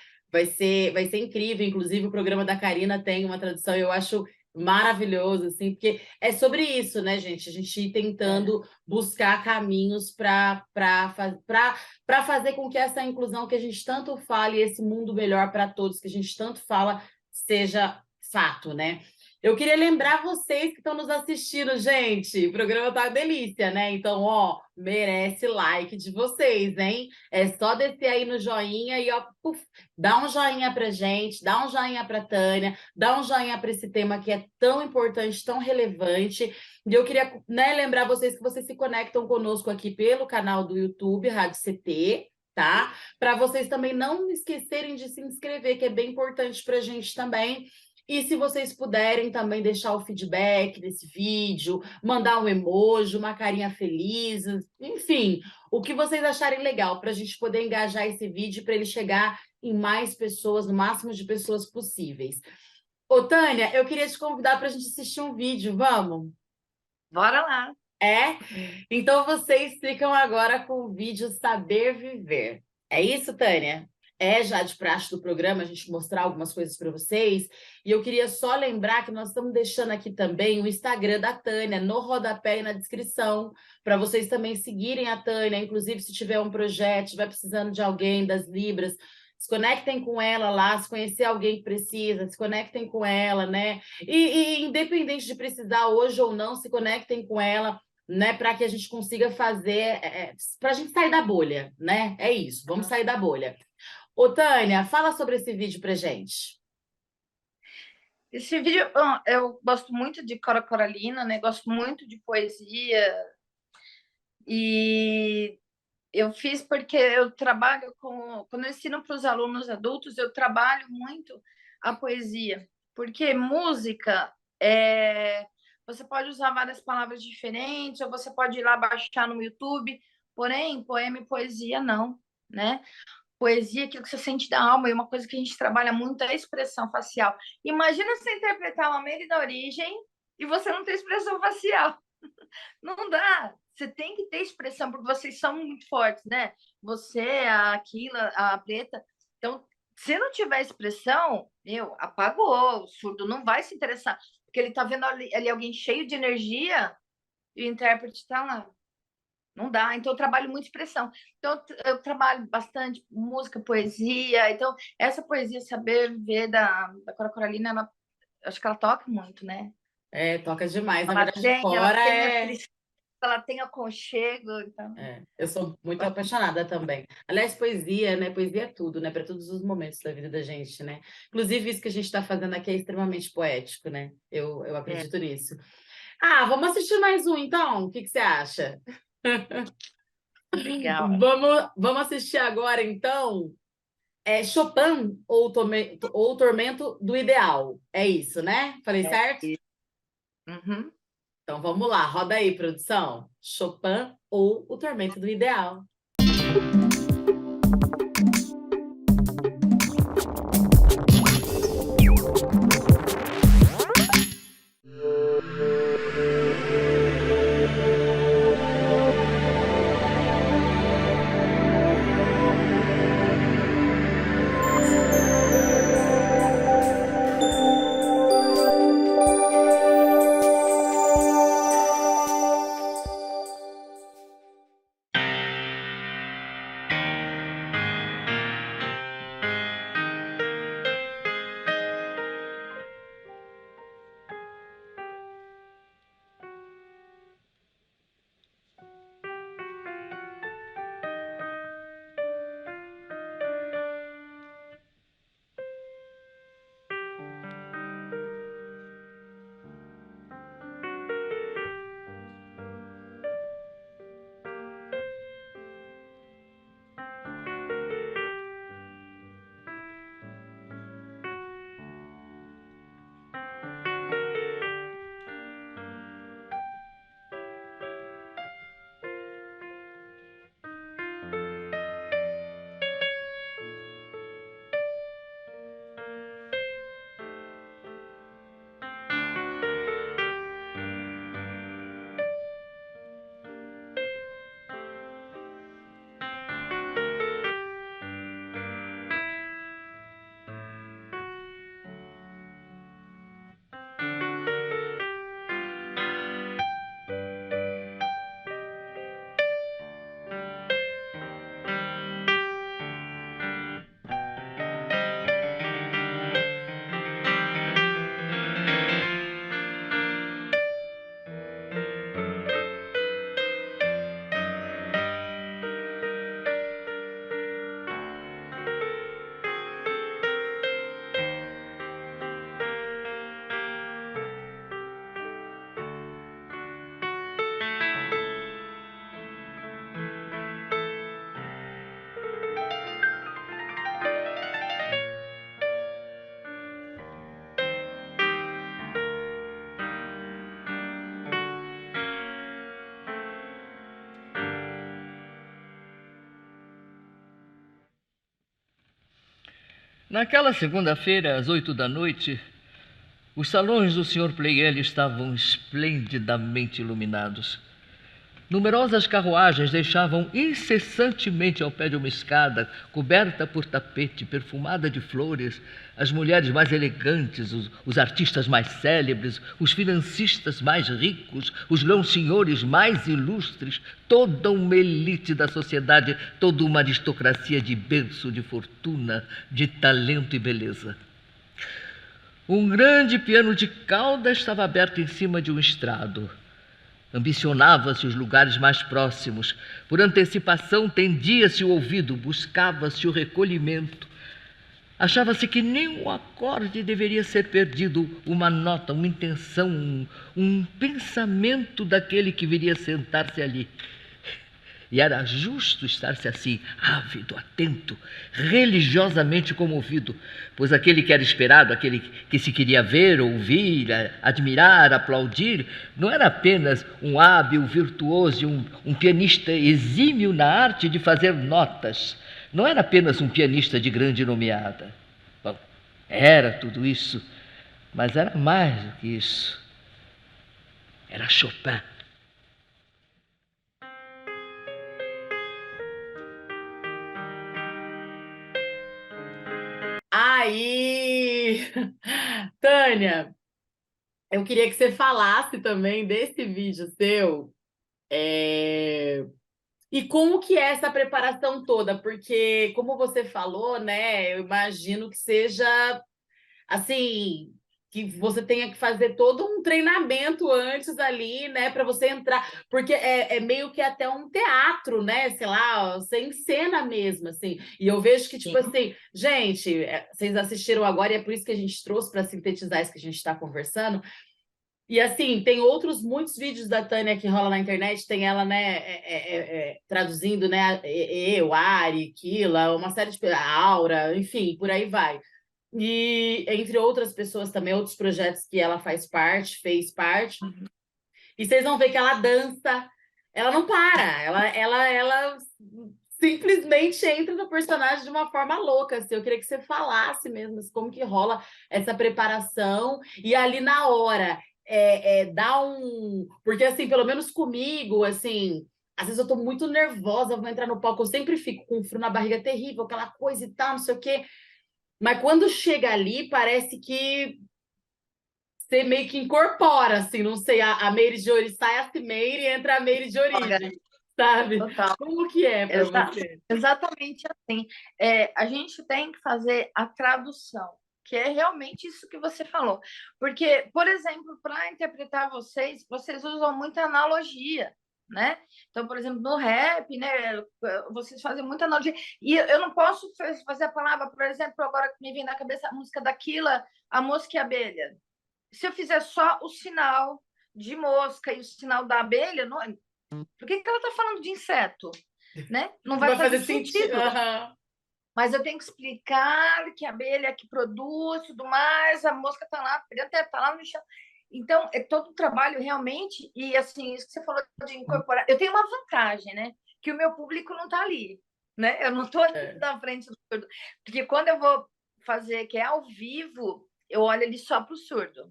incrível. Inclusive, o programa da Karina tem uma tradução, eu acho maravilhoso, assim, porque é sobre isso, né, gente? A gente ir tentando buscar caminhos para fazer com que essa inclusão que a gente tanto fala e esse mundo melhor para todos que a gente tanto fala seja fato, né? Eu queria lembrar vocês que estão nos assistindo, gente. O programa tá uma delícia, né? Então, ó, merece like de vocês, hein? É só descer aí no joinha e, ó, puf, dá um joinha pra gente, dá um joinha pra Tânia, dá um joinha para esse tema que é tão importante, tão relevante. E eu queria, né, lembrar vocês que vocês se conectam conosco aqui pelo canal do YouTube, Rádio CT, tá? Para vocês também não esquecerem de se inscrever, que é bem importante pra gente também. E se vocês puderem também deixar o feedback desse vídeo, mandar um emoji, uma carinha feliz, enfim, o que vocês acharem legal para a gente poder engajar esse vídeo para ele chegar em mais pessoas, no máximo de pessoas possíveis. Ô, Tânia, eu queria te convidar para a gente assistir um vídeo, vamos? Bora lá. É? Então vocês ficam agora com o vídeo Saber Viver. É isso, Tânia? É já de praxe do programa a gente mostrar algumas coisas para vocês. E eu queria só lembrar que nós estamos deixando aqui também o Instagram da Tânia no rodapé e na descrição, para vocês também seguirem a Tânia. Inclusive, se tiver um projeto, estiver precisando de alguém das Libras, se conectem com ela lá, se conhecer alguém que precisa, se conectem com ela, né? E independente de precisar hoje ou não, se conectem com ela, né, para que a gente consiga fazer, para a gente sair da bolha, né? É isso, vamos sair da bolha. Ô, Tânia, fala sobre esse vídeo pra gente. Esse vídeo, eu gosto muito de Cora Coralina, né? Gosto muito de poesia. E eu fiz porque eu trabalho com... Quando eu ensino para os alunos adultos, eu trabalho muito a poesia. Porque música você pode usar várias palavras diferentes, ou você pode ir lá baixar no YouTube. Porém, poema e poesia não, né? Poesia, aquilo que você sente da alma, e uma coisa que a gente trabalha muito é a expressão facial. Imagina você interpretar uma Mary da Origem e você não ter expressão facial. Não dá. Você tem que ter expressão, porque vocês são muito fortes, né? Você, a Aquila, a Preta. Então, se não tiver expressão, apagou. O surdo não vai se interessar, porque ele está vendo ali alguém cheio de energia e o intérprete está lá. Não dá, então eu trabalho muito expressão. Então eu trabalho bastante música, poesia. Então essa poesia Saber Viver da Cora Coralina, acho que ela toca muito, né? Toca demais. Na Ela verdade, tem, Cora ela tem a tristeza, ela tem aconchego. Então... eu sou muito apaixonada também. Aliás, poesia, né? Poesia é tudo, né? Para todos os momentos da vida da gente, né? Inclusive, isso que a gente está fazendo aqui é extremamente poético, né? Eu acredito nisso. Ah, vamos assistir mais um, então? O que você acha? Legal. Vamos assistir agora, então, Chopin ou o Tormento do Ideal. É isso, né? Falei certo? Uhum. Então vamos lá, roda aí, produção. Chopin ou o Tormento do Ideal. Naquela segunda-feira, às 8 da noite, os salões do Sr. Pleyel estavam esplendidamente iluminados. Numerosas carruagens deixavam incessantemente ao pé de uma escada, coberta por tapete, perfumada de flores, as mulheres mais elegantes, os artistas mais célebres, os financistas mais ricos, os grão-senhores mais ilustres, toda uma elite da sociedade, toda uma aristocracia de berço, de fortuna, de talento e beleza. Um grande piano de cauda estava aberto em cima de um estrado. Ambicionava-se os lugares mais próximos. Por antecipação, tendia-se o ouvido, buscava-se o recolhimento. Achava-se que nem um acorde deveria ser perdido, uma nota, uma intenção, um pensamento daquele que viria sentar-se ali. E era justo estar-se assim, ávido, atento, religiosamente comovido, pois aquele que era esperado, aquele que se queria ver, ouvir, admirar, aplaudir, não era apenas um hábil virtuoso, um pianista exímio na arte de fazer notas, não era apenas um pianista de grande nomeada. Bom, era tudo isso, mas era mais do que isso. Era Chopin. Aí, Tânia, eu queria que você falasse também desse vídeo seu, e como que é essa preparação toda, porque como você falou, né, eu imagino que seja assim, que você tenha que fazer todo um treinamento antes ali, né, para você entrar, porque é meio que até um teatro, né, sei lá, você encena mesmo, assim, e eu vejo que, tipo assim, gente, vocês assistiram agora e é por isso que a gente trouxe para sintetizar isso que a gente está conversando, e assim, tem outros muitos vídeos da Tânia que rola na internet, tem ela, né, traduzindo, né, eu, Ari, Kila, uma série de... a Aura, enfim, por aí vai. E entre outras pessoas também, outros projetos que ela fez parte. E vocês vão ver que ela dança, ela não para, ela simplesmente entra no personagem de uma forma louca. Assim. Eu queria que você falasse mesmo assim, como que rola essa preparação e ali na hora dá um. Porque, assim, pelo menos comigo, assim. Às vezes eu tô muito nervosa, vou entrar no palco, eu sempre fico com um frio na barriga terrível, aquela coisa e tal, não sei o quê. Mas quando chega ali, parece que você meio que incorpora, assim, não sei, a Meire de origem, sai a Cimeire e entra a Meire de origem, sabe? Total. Como que é para você? Exatamente assim. A gente tem que fazer a tradução, que é realmente isso que você falou. Porque, por exemplo, para interpretar vocês usam muita analogia, né? Então, por exemplo, no rap, né, vocês fazem muita analogia. E eu não posso fazer a palavra, por exemplo, agora que me vem na cabeça a música daquila, a mosca e a abelha. Se eu fizer só o sinal de mosca e o sinal da abelha, não... por que ela está falando de inseto? Né? Não vai fazer sentido. Uhum. Mas eu tenho que explicar que a abelha que produz tudo mais, a mosca está lá, está lá no chão. Então, é todo um trabalho realmente, e assim, isso que você falou de incorporar. Eu tenho uma vantagem, né? Que o meu público não está ali. Né? Eu não estou ali na frente do surdo. Porque quando eu vou fazer que é ao vivo, eu olho ali só para o surdo.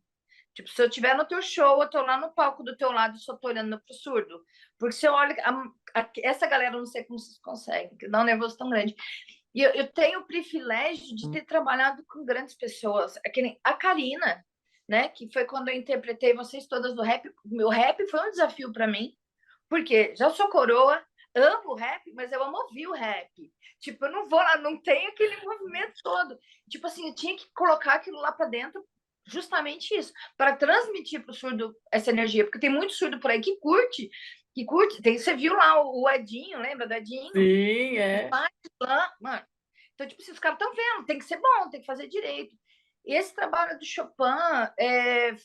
Tipo, se eu estiver no teu show, eu tô lá no palco do teu lado e só tô olhando pro surdo. Porque se eu olho... essa galera, eu não sei como vocês conseguem, que dá um nervoso tão grande. E eu tenho o privilégio de ter trabalhado com grandes pessoas. A Karina, né? Que foi quando eu interpretei vocês todas do rap. Meu rap foi um desafio para mim. Porque já sou coroa, amo o rap, mas eu amo ouvir o rap. Tipo, eu não vou lá, não tem aquele movimento todo. Tipo assim, eu tinha que colocar aquilo lá para dentro justamente isso, para transmitir para o surdo essa energia, porque tem muito surdo por aí que curte. Você viu lá o Edinho, lembra do Edinho? Sim, é. Mano. Então, tipo, se os caras estão vendo, tem que ser bom, tem que fazer direito. E esse trabalho do Chopin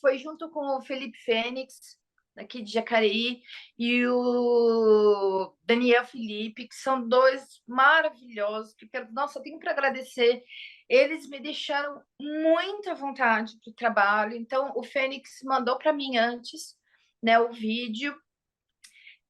foi junto com o Felipe Fênix, aqui de Jacareí, e o Daniel Felipe, que são dois maravilhosos, que eu quero, nossa, eu tenho para agradecer. Eles me deixaram muita vontade para o trabalho. Então, o Fênix mandou para mim antes, né, o vídeo.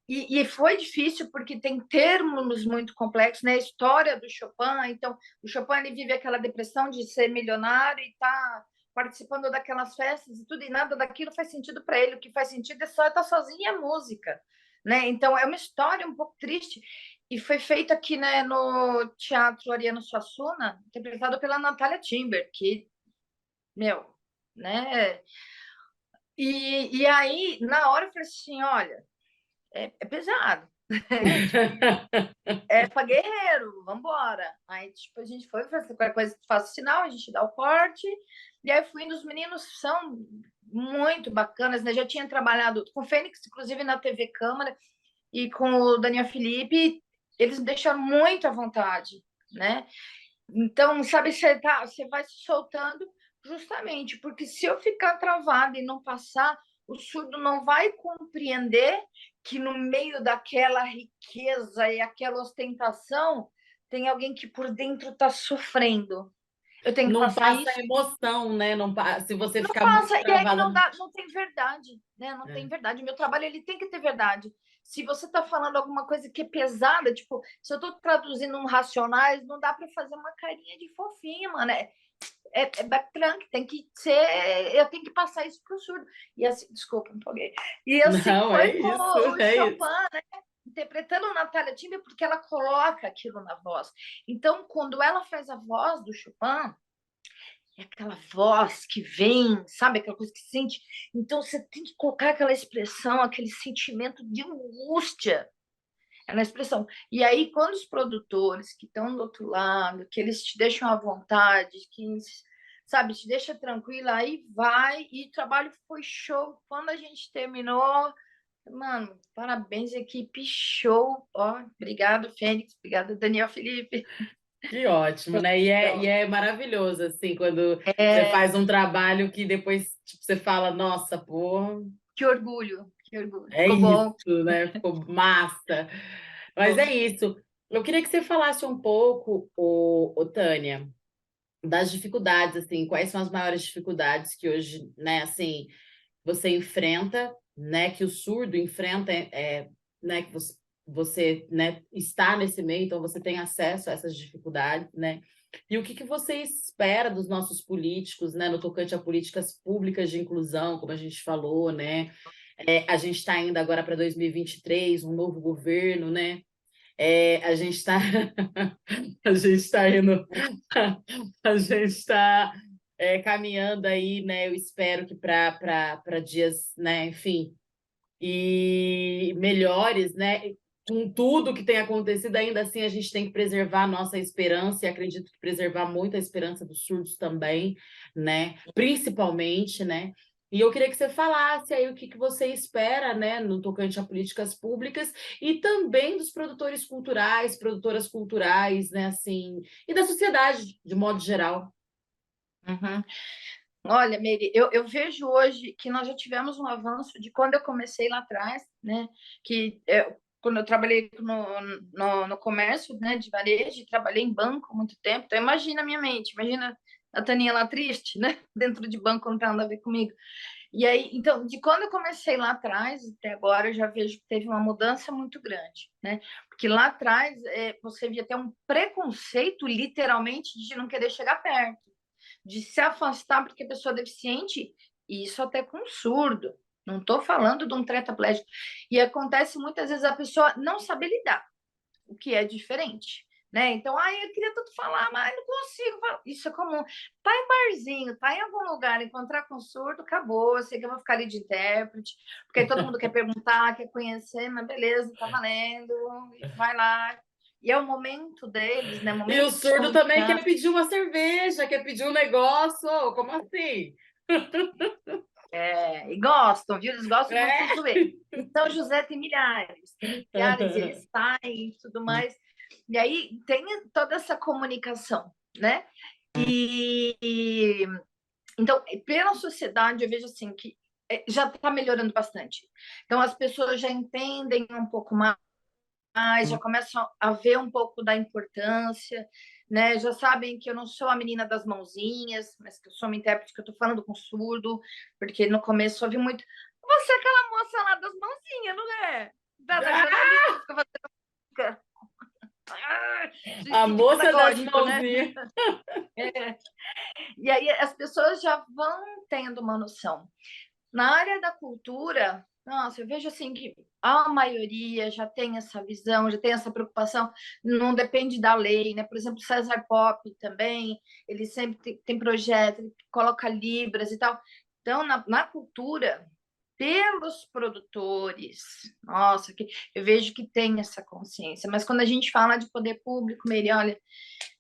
E foi difícil porque tem termos muito complexos, né? A história do Chopin. Então, o Chopin ele vive aquela depressão de ser milionário e tá participando daquelas festas e tudo, e nada daquilo faz sentido para ele. O que faz sentido é só estar sozinho e a música, né? Então, é uma história um pouco triste. E foi feita aqui, né, no Teatro Ariano Suassuna, interpretado pela Natália Timber, que, meu, né? E aí, na hora, eu falei assim: olha, é pesado. É para guerreiro, vamos embora. Aí, tipo, a gente foi, qualquer coisa que faça sinal, a gente dá o corte. E aí fui indo, os meninos são muito bacanas, né? Já tinha trabalhado com o Fênix, inclusive na TV Câmara, e com o Daniel Felipe, eles me deixaram muito à vontade, né? Então, sabe, você vai se soltando justamente, porque se eu ficar travada e não passar, o surdo não vai compreender que no meio daquela riqueza e aquela ostentação tem alguém que por dentro está sofrendo. Eu tenho que Não passar passa isso. emoção, né? Não, se você Não ficar muito passa, e aí travada. não tem verdade, né? Não tem É. verdade. O meu trabalho ele tem que ter verdade. Se você está falando alguma coisa que é pesada, tipo, se eu estou traduzindo um Racionais, não dá para fazer uma carinha de fofinha, mano. É bacana, tem que ser. Eu tenho que passar isso para o surdo. E assim, desculpa, me empolguei. E assim Não, foi é com isso, o é Chopin, isso. né? Interpretando Natália Timber, porque ela coloca aquilo na voz. Então, quando ela faz a voz do Chopin, é aquela voz que vem, sabe? Aquela coisa que sente. Então, você tem que colocar aquela expressão, aquele sentimento de angústia na expressão. E aí, quando os produtores que estão do outro lado, que eles te deixam à vontade, que, sabe, te deixa tranquila, aí vai. E o trabalho foi show. Quando a gente terminou, mano, parabéns, equipe, show. Ó, obrigado, Fênix. Obrigado, Daniel Felipe. Que ótimo, né? E é maravilhoso, assim, quando você É, faz um trabalho que depois tipo, você fala, nossa, pô, que orgulho, que orgulho. é Ficou isso, bom. né? Ficou massa. Mas é isso. Eu queria que você falasse um pouco, Tânia, das dificuldades, assim, quais são as maiores dificuldades que hoje, né, assim, você enfrenta, né, que o surdo enfrenta, né, que você, né, está nesse meio, então você tem acesso a essas dificuldades, né? E o que que você espera dos nossos políticos, né, no tocante a políticas públicas de inclusão, como a gente falou, né? A gente está indo agora para 2023, um novo governo, né? A gente está a gente está indo a gente está caminhando aí, né? Eu espero que para dias, né? Enfim, e melhores, né? Com tudo que tem acontecido, ainda assim a gente tem que preservar a nossa esperança e acredito que preservar muito a esperança dos surdos também, né? Principalmente, né? E eu queria que você falasse aí o que você espera, né, no tocante a políticas públicas e também dos produtores culturais, produtoras culturais, né, assim, e da sociedade de modo geral. Uhum. Olha, Meire, eu vejo hoje que nós já tivemos um avanço de quando eu comecei lá atrás, né? Quando eu trabalhei no comércio, né, de varejo, trabalhei em banco há muito tempo. Então, imagina a minha mente, imagina a Taninha lá triste, né? Dentro de banco, não tem nada a ver comigo. E aí, então, de quando eu comecei lá atrás até agora, eu já vejo que teve uma mudança muito grande, né? Porque lá atrás, você via até um preconceito, literalmente, de não querer chegar perto, de se afastar porque a pessoa é deficiente, e isso até com surdo. Não estou falando de um tetraplégico. E acontece muitas vezes a pessoa não saber lidar, o que é diferente. Né? Então, eu queria tanto falar, mas não consigo falar. Isso é comum. Tá em barzinho, tá em algum lugar, encontrar com surdo, acabou. Eu sei que eu vou ficar ali de intérprete, porque aí todo mundo quer perguntar, quer conhecer, mas beleza, tá valendo, vai lá. E é o momento deles, né? O E o momento de se surdo também comunicar. quer pedir uma cerveja, quer pedir um negócio, como assim? E gostam, viu? Eles gostam de um É. fuzuê. Em São José tem milhares, eles saem e tudo mais. E aí tem toda essa comunicação, né? Então, pela sociedade, eu vejo assim que já está melhorando bastante. Então, as pessoas já entendem um pouco mais, já começam a ver um pouco da importância, né? Já sabem que eu não sou a menina das mãozinhas, mas que eu sou uma intérprete, que eu estou falando com surdo, porque no começo eu ouvi muito. Você é aquela moça lá das mãozinhas, não é? Da jornalista fica fazendo... A moça das pedagógico, né? mãozinhas. É. E aí as pessoas já vão tendo uma noção. Na área da cultura, nossa, eu vejo assim que a maioria já tem essa visão, já tem essa preocupação, não depende da lei, né? Por exemplo, César Pop também, ele sempre tem projeto, ele coloca libras e tal. Então, na cultura, pelos produtores, nossa, que eu vejo que tem essa consciência. Mas quando a gente fala de poder público, Meire, olha,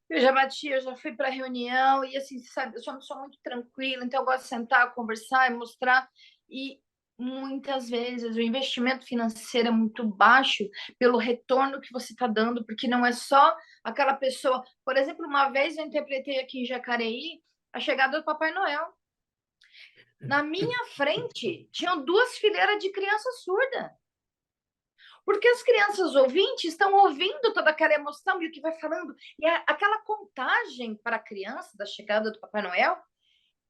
eu já bati, eu já fui para reunião e assim, sabe, eu sou uma pessoa muito tranquila, então eu gosto de sentar, conversar e mostrar. E muitas vezes o investimento financeiro é muito baixo pelo retorno que você está dando, porque não é só aquela pessoa. Por exemplo, uma vez eu interpretei aqui em Jacareí a chegada do Papai Noel. Na minha frente tinham 2 fileiras de criança surda. Porque as crianças ouvintes estão ouvindo toda aquela emoção e o que vai falando. E aquela contagem para a criança da chegada do Papai Noel,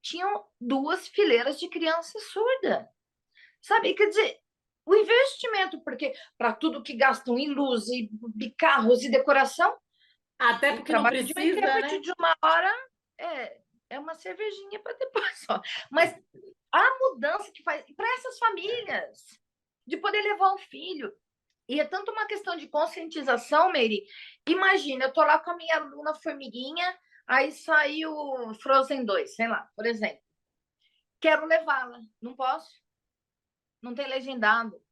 tinham 2 fileiras de criança surda. Sabe? Quer dizer, o investimento, porque para tudo que gastam em luz, e carros e decoração, Até porque não trabalho de um precisa, intérprete né? de 1 hora é uma cervejinha para depois só. Mas a mudança que faz para essas famílias de poder levar o filho. E é tanto uma questão de conscientização, Meire. Imagina, eu estou lá com a minha aluna formiguinha, aí saiu Frozen 2, sei lá, por exemplo. Quero levá-la, não posso. Não tem legendado.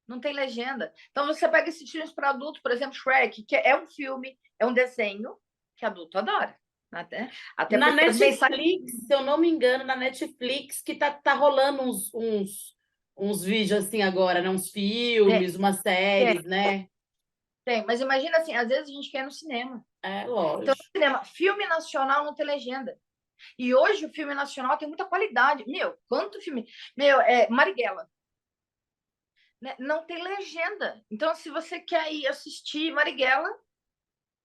Não tem legenda. Então, você pega esses filmes para adulto, por exemplo, Shrek, que é um filme, é um desenho que adulto adora. Até Na porque as mensagens... Netflix, se eu não me engano, na Netflix, que tá rolando uns vídeos assim agora, né? Uns filmes, umas séries, né? Tem, mas imagina assim, às vezes a gente quer ir no cinema. É, Então, lógico. cinema, filme nacional não tem legenda. E hoje o filme nacional tem muita qualidade. Meu, quanto filme... Meu, Marighella. Né? Não tem legenda. Então, se você quer ir assistir Marighella,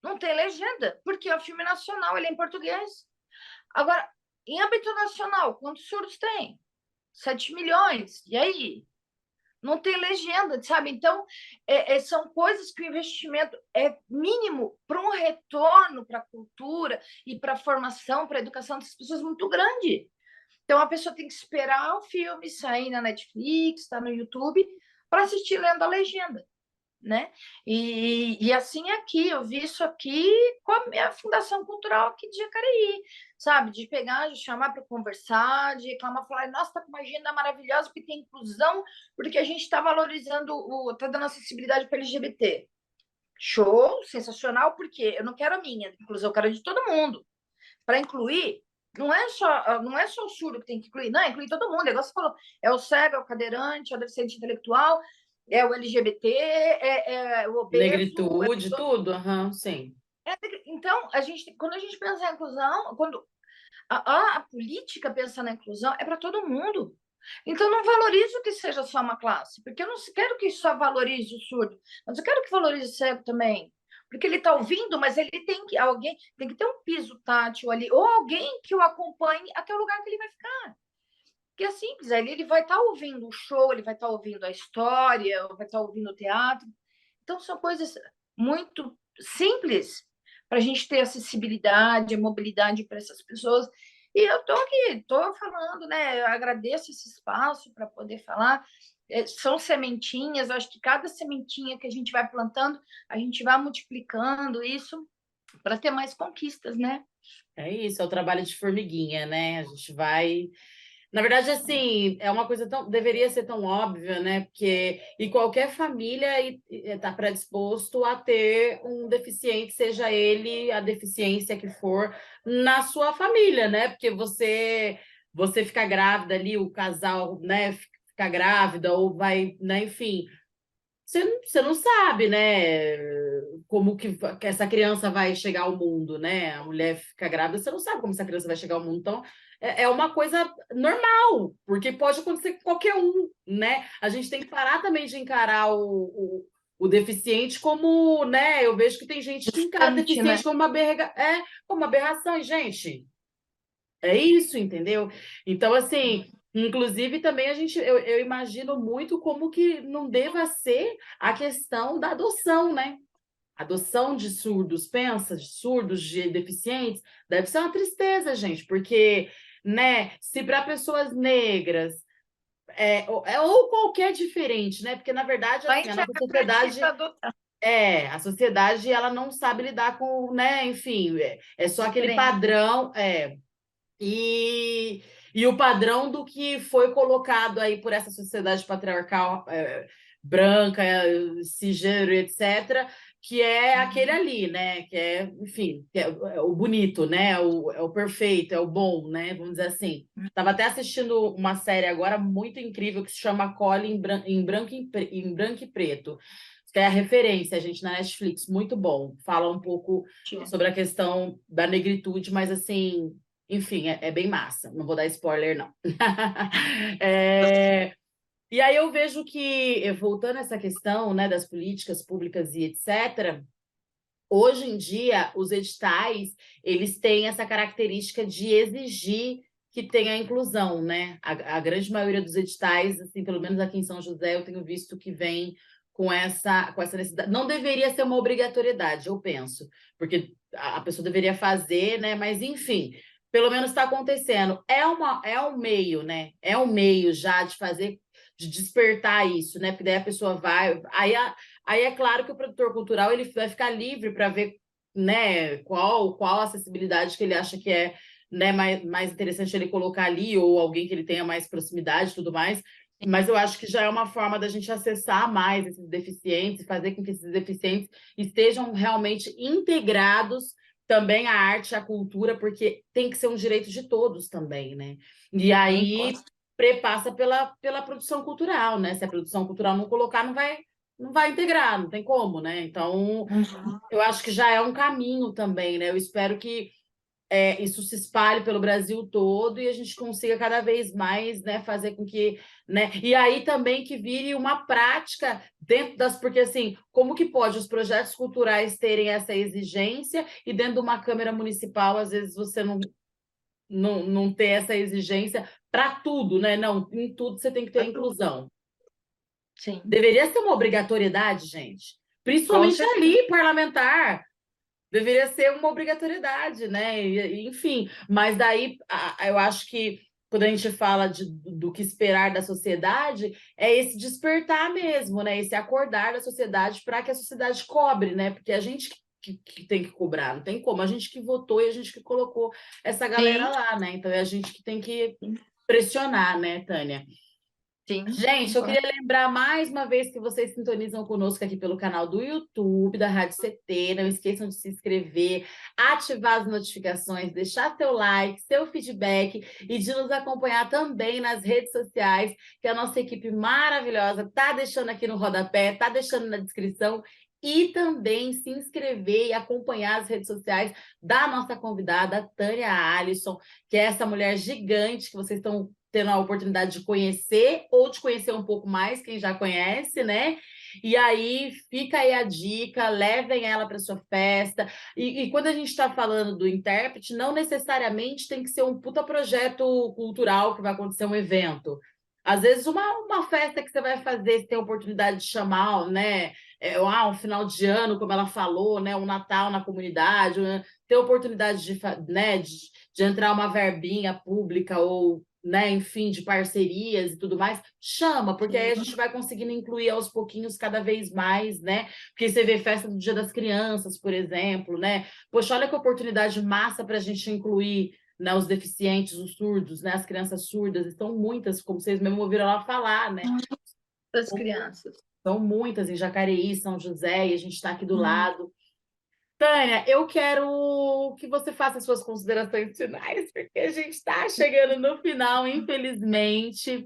não tem legenda, porque é um filme nacional, ele é em português. Agora, em âmbito nacional, quantos surdos tem? 7 milhões. E aí? Não tem legenda, sabe? Então, são coisas que o investimento é mínimo para um retorno para a cultura e para a formação, para a educação das pessoas muito grande. Então, a pessoa tem que esperar o filme sair na Netflix, está no YouTube, para assistir lendo a legenda, né? E assim aqui, eu vi isso aqui com a minha Fundação Cultural aqui de Jacareí, sabe? De pegar, de chamar para conversar, de reclamar, falar, nossa, está com uma agenda maravilhosa, porque tem inclusão, porque a gente está valorizando, está dando acessibilidade para LGBT. Show, sensacional, porque eu não quero a minha inclusão, eu quero a de todo mundo. Para incluir, não é só o surdo que tem que incluir, não, é incluir todo mundo, igual você falou, é o cego, é o cadeirante, é o deficiente intelectual, é o LGBT, é o obeso. Negritude, tudo, sim. Então, quando a gente pensa em inclusão, quando a política pensa na inclusão, é para todo mundo. Então, não valorizo que seja só uma classe, porque eu não quero que só valorize o surdo, mas eu quero que valorize o cego também. Porque ele está ouvindo, mas ele tem que ter um piso tátil ali, ou alguém que o acompanhe até o lugar que ele vai ficar. Porque é simples, ali ele vai estar ouvindo o show, ele vai estar ouvindo a história, vai estar ouvindo o teatro. Então, são coisas muito simples para a gente ter acessibilidade, mobilidade para essas pessoas. E eu estou aqui, estou falando, né? Eu agradeço esse espaço para poder falar. São sementinhas, eu acho que cada sementinha que a gente vai plantando, a gente vai multiplicando isso para ter mais conquistas, né? É isso, é o trabalho de formiguinha, né? A gente vai... Na verdade, assim, é uma coisa deveria ser tão óbvia, né? Porque qualquer família está predisposto a ter um deficiente, seja ele a deficiência que for, na sua família, né? Porque você fica grávida ali, o casal, né, fica grávida, ou vai, né, enfim, você não sabe, né, como que essa criança vai chegar ao mundo, né? A mulher fica grávida, você não sabe como essa criança vai chegar ao mundo. Então, é uma coisa normal, porque pode acontecer com qualquer um, né? A gente tem que parar também de encarar o deficiente como, né? Eu vejo que tem gente que encara o deficiente, né, como uma aberração. E, gente, é isso, entendeu? Então, assim, Inclusive, também eu imagino muito como que não deva ser a questão da adoção, né? Adoção de surdos, pensa, de surdos, de deficientes, deve ser uma tristeza, gente, porque, né, se para pessoas negras ou qualquer diferente, né? Porque, na verdade, Mãe assim, a que nossa sociedade acredita adotar. a sociedade ela não sabe lidar com, né? Enfim, é só aquele Diferente. padrão, e, e o padrão do que foi colocado aí por essa sociedade patriarcal branca, cisgênero, etc., que é aquele ali, né? Que é, enfim, que é o bonito, né? É o perfeito, é o bom, né? Vamos dizer assim. Estava até assistindo uma série agora muito incrível que se chama Cole em branco e preto, que é a referência, a gente, na Netflix, muito bom. Fala um pouco sobre a questão da negritude, mas assim, enfim, é bem massa. Não vou dar spoiler, não. E aí eu vejo que, voltando a essa questão, né, das políticas públicas e etc., hoje em dia, os editais, eles têm essa característica de exigir que tenha inclusão, né? A grande maioria dos editais, assim, pelo menos aqui em São José, eu tenho visto que vem com essa necessidade. Não deveria ser uma obrigatoriedade, eu penso, porque a pessoa deveria fazer, né? Mas, enfim, pelo menos está acontecendo. É um meio, né? É um meio já de fazer, de despertar isso, né? Porque daí a pessoa vai. Aí é claro que o produtor cultural ele vai ficar livre para ver, né, qual a acessibilidade que ele acha que é, né, mais interessante ele colocar ali, ou alguém que ele tenha mais proximidade e tudo mais. Mas eu acho que já é uma forma da gente acessar mais esses deficientes e fazer com que esses deficientes estejam realmente integrados também à arte e à cultura, porque tem que ser um direito de todos também, né? E aí prepassa pela produção cultural, né? Se a produção cultural não colocar, não vai integrar, não tem como, né? Então, eu acho que já é um caminho também, né? Eu espero que isso se espalhe pelo Brasil todo e a gente consiga cada vez mais, né, fazer com que, né? E aí também que vire uma prática dentro porque assim, como que pode os projetos culturais terem essa exigência e dentro de uma Câmara Municipal, às vezes você não ter essa exigência para tudo, né? Não, em tudo você tem que ter inclusão. Sim. Deveria ser uma obrigatoriedade, gente. Principalmente ali, parlamentar. Deveria ser uma obrigatoriedade, né? Enfim, mas daí eu acho que quando a gente fala do que esperar da sociedade, é esse despertar mesmo, né? Esse acordar da sociedade para que a sociedade cobre, né? Porque a gente que tem que cobrar, não tem como. A gente que votou e a gente que colocou essa galera lá, né? Então é a gente que tem que pressionar, né, Tânia? Sim. Gente, eu queria lembrar mais uma vez que vocês sintonizam conosco aqui pelo canal do YouTube da Rádio CT. Não esqueçam de se inscrever, ativar as notificações, deixar seu like, seu feedback e de nos acompanhar também nas redes sociais, que a nossa equipe maravilhosa tá deixando aqui no rodapé, tá deixando na descrição. E também se inscrever e acompanhar as redes sociais da nossa convidada, Tânia Alisson, que é essa mulher gigante que vocês estão tendo a oportunidade de conhecer ou de conhecer um pouco mais, quem já conhece, né? E aí fica aí a dica, levem ela para sua festa. E quando a gente está falando do intérprete, não necessariamente tem que ser um puta projeto cultural que vai acontecer um evento. Às vezes, uma festa que você vai fazer, você tem a oportunidade de chamar, né? Um final de ano, como ela falou, né? Um Natal na comunidade, né? Ter a oportunidade né? de entrar uma verbinha pública ou, né, enfim, de parcerias e tudo mais, chama, porque aí a gente vai conseguindo incluir aos pouquinhos cada vez mais, né? Porque você vê festa do Dia das Crianças, por exemplo, né? Poxa, olha que oportunidade massa para a gente incluir, né, os deficientes, os surdos, né? As crianças surdas, estão muitas, como vocês mesmo ouviram ela falar, né? Das crianças. São muitas em Jacareí, São José, e a gente está aqui do lado. Tânia, eu quero que você faça as suas considerações finais, porque a gente está chegando no final, infelizmente.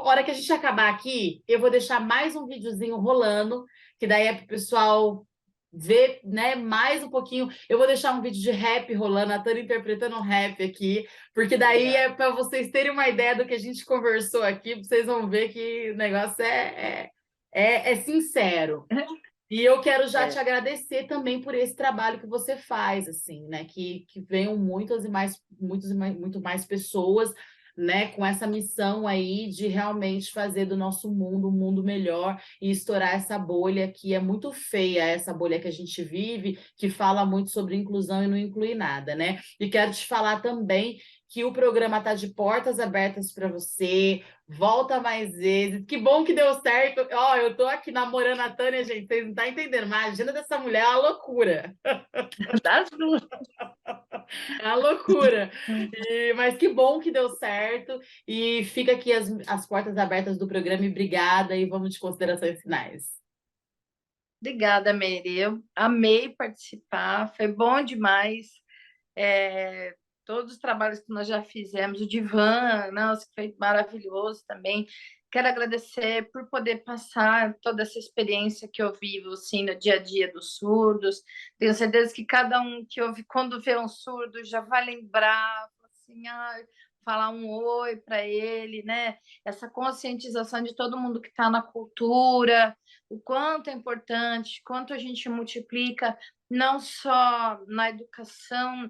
Hora que a gente acabar aqui, eu vou deixar mais um videozinho rolando, que daí é para o pessoal ver, né, mais um pouquinho. Eu vou deixar um vídeo de rap rolando, a Tânia interpretando um rap aqui, porque daí é para vocês terem uma ideia do que a gente conversou aqui, vocês vão ver que o negócio é sincero. E eu quero já te agradecer também por esse trabalho que você faz, assim, né? Que venham muito mais pessoas né, com essa missão aí de realmente fazer do nosso mundo um mundo melhor e estourar essa bolha que é muito feia, essa bolha que a gente vive, que fala muito sobre inclusão e não inclui nada, né? E quero te falar também que o programa está de portas abertas para você, volta mais vezes. Que bom que deu certo. Ó, eu tô aqui namorando a Tânia, gente, vocês não estão entendendo, mas a agenda dessa mulher é uma loucura. Das duas. É uma loucura. Mas que bom que deu certo. E fica aqui as portas abertas do programa. E obrigada. E vamos de considerações finais. Obrigada, Mary. Eu amei participar. Foi bom demais. Todos os trabalhos que nós já fizemos. O Divan, nossa, foi maravilhoso também. Quero agradecer por poder passar toda essa experiência que eu vivo assim, no dia a dia dos surdos. Tenho certeza que cada um que ouve, quando vê um surdo, já vai lembrar, assim, falar um oi para ele, né? Essa conscientização de todo mundo que está na cultura, o quanto é importante, quanto a gente multiplica, não só na educação,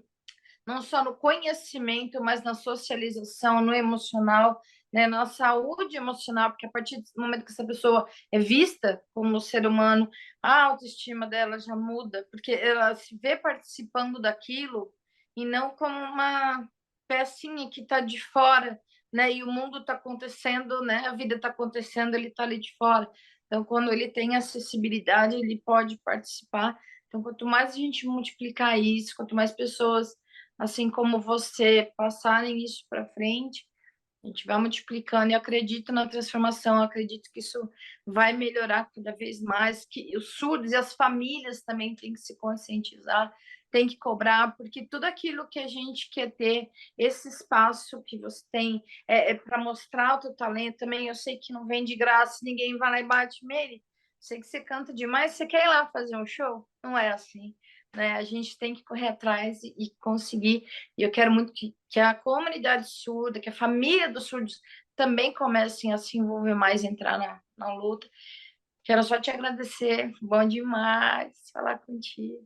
não só no conhecimento, mas na socialização, no emocional, né, na saúde emocional, porque a partir do momento que essa pessoa é vista como ser humano, a autoestima dela já muda, porque ela se vê participando daquilo e não como uma pecinha que está de fora, né, e o mundo está acontecendo, né, a vida está acontecendo, ele está ali de fora. Então, quando ele tem acessibilidade, ele pode participar. Então, quanto mais a gente multiplicar isso, quanto mais pessoas, assim como você, passarem isso para frente, a gente vai multiplicando. E acredito na transformação, acredito que isso vai melhorar cada vez mais, que os surdos e as famílias também têm que se conscientizar, têm que cobrar, porque tudo aquilo que a gente quer ter, esse espaço que você tem, para mostrar o teu talento também. Eu sei que não vem de graça, ninguém vai lá e bate, Mary, sei que você canta demais, você quer ir lá fazer um show? Não é assim. Né? A gente tem que correr atrás e conseguir. E eu quero muito que a comunidade surda, que a família dos surdos também comecem a se envolver mais, entrar na luta. Quero só te agradecer. Bom demais falar contigo.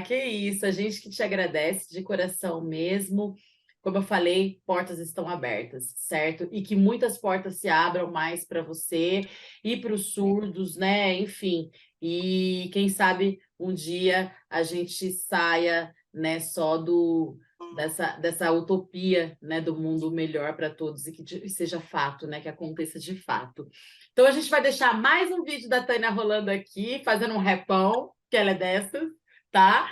Que isso. A gente que te agradece de coração mesmo. Como eu falei, portas estão abertas, certo? E que muitas portas se abram mais para você e para os surdos, né? Enfim, e quem sabe um dia a gente saia, né, só dessa utopia, né, do mundo melhor para todos e que seja fato, né, que aconteça de fato. Então a gente vai deixar mais um vídeo da Tânia rolando aqui, fazendo um repão, que ela é dessas, tá?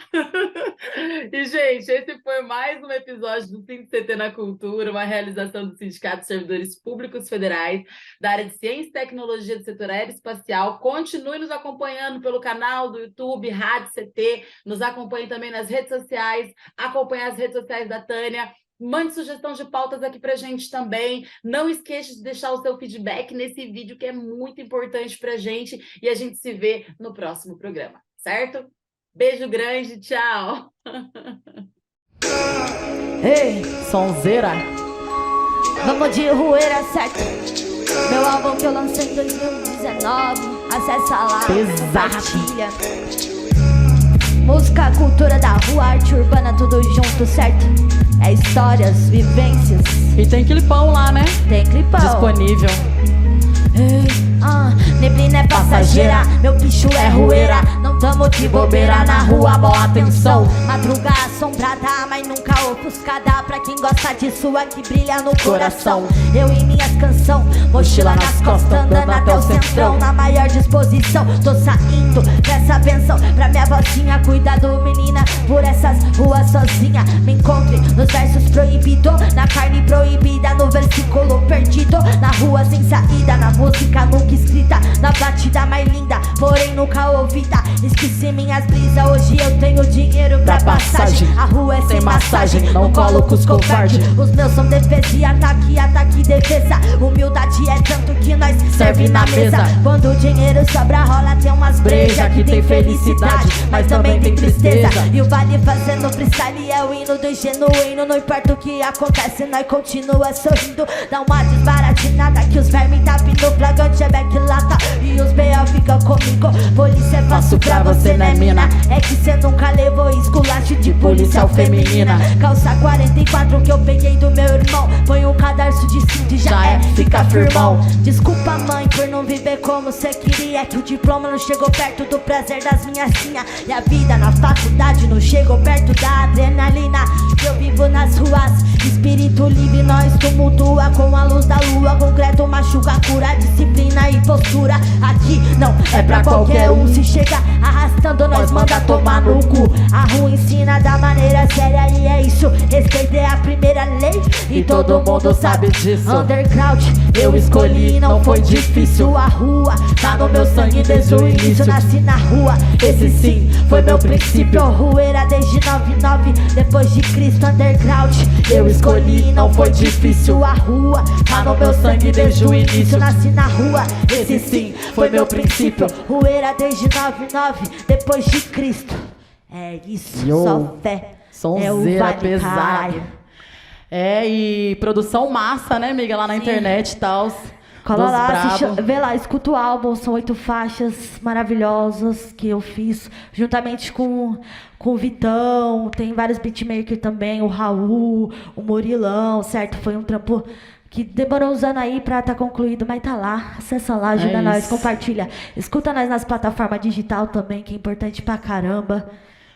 E, gente, esse foi mais um episódio do SINDI-CT na Cultura, uma realização do Sindicato de Servidores Públicos Federais da área de Ciência e Tecnologia do setor aeroespacial. Continue nos acompanhando pelo canal do YouTube, Rádio CT, nos acompanhe também nas redes sociais, acompanhe as redes sociais da Tânia. Mande sugestão de pautas aqui pra gente também. Não esqueça de deixar o seu feedback nesse vídeo, que é muito importante pra gente. E a gente se vê no próximo programa, certo? Beijo grande, tchau! Ei, sonzeira, vamos de rueira, certo? Meu álbum que eu lancei em 2019, acessa lá, compartilha. Música, cultura da rua, arte urbana, tudo junto, certo? É histórias, vivências. E tem clipão lá, né? Tem clipão disponível. Neblina é passageira, meu bicho é rueira. Não tamo de bobeira na rua, boa atenção. Madruga assombrada, mas nunca ofuscada. Pra quem gosta disso aqui brilha no coração. Eu e minhas canção, mochila nas costas, andando até o centrão. Na maior disposição, tô saindo dessa benção. Pra minha vozinha, cuidado menina, por essas ruas sozinha. Me encontre nos versos proibidos, na carne proibida, no versículo perdido. Na rua sem saída, na música nunca escrita, na batida mais linda, porém nunca ouvida. Esqueci minhas brisas, hoje eu tenho dinheiro pra passagem. A rua é sem massagem, não colo com os covardes. Os meus são defesa e ataque, ataque e defesa. Humildade é tanto que nós serve na mesa. Quando o dinheiro sobra rola, tem umas breja que tem felicidade, mas também tem tristeza. E o vale fazendo freestyle é o hino do genuíno. Não importa o que acontece, nós continua sorrindo. Dá uma desbaratinada que os vermes tá vindo, flagante é moleque lata e os B.O. fica comigo. Polícia é fácil pra você, né mina? É que cê nunca levou esculacho de policial feminina. Calça 44 que eu peguei do meu irmão. Põe um cadarço de cinto e já é, fica firmão. Desculpa mãe por não viver como cê queria. Que o diploma não chegou perto do prazer das minhas tinhas. E a vida na faculdade não chegou perto da adrenalina que eu vivo nas ruas. Espírito livre nós tumultua com a luz da lua. Concreto machuca, cura, disciplina e postura. Aqui não é pra qualquer um. Se chega arrastando nós manda tomar no cu. A rua ensina da maneira séria e é isso. Respeito é a primeira lei e todo mundo sabe disso. Underground eu escolhi, não foi difícil. A rua tá no meu sangue desde o início. Nasci na rua, esse sim foi meu princípio. Rueira desde 99 depois de Cristo. Underground eu escolhi, não foi difícil. A rua tá no meu sangue desde o início. Nasci na rua, esse sim foi meu princípio. Rueira desde 99 depois de Cristo. É isso, só fé. Sonzeira pesada. É, e produção massa, né, amiga? Lá na internet e tal. Cola lá, assiste, vê lá, escuta o álbum. São 8 faixas maravilhosas que eu fiz juntamente com o Vitão. Tem vários beatmakers também, o Raul, o Murilão, certo? Foi um trampo que demorou uns anos aí pra tá concluído, mas tá lá. Acessa lá, ajuda nós, compartilha. Escuta nós nas plataformas digital também, que é importante pra caramba.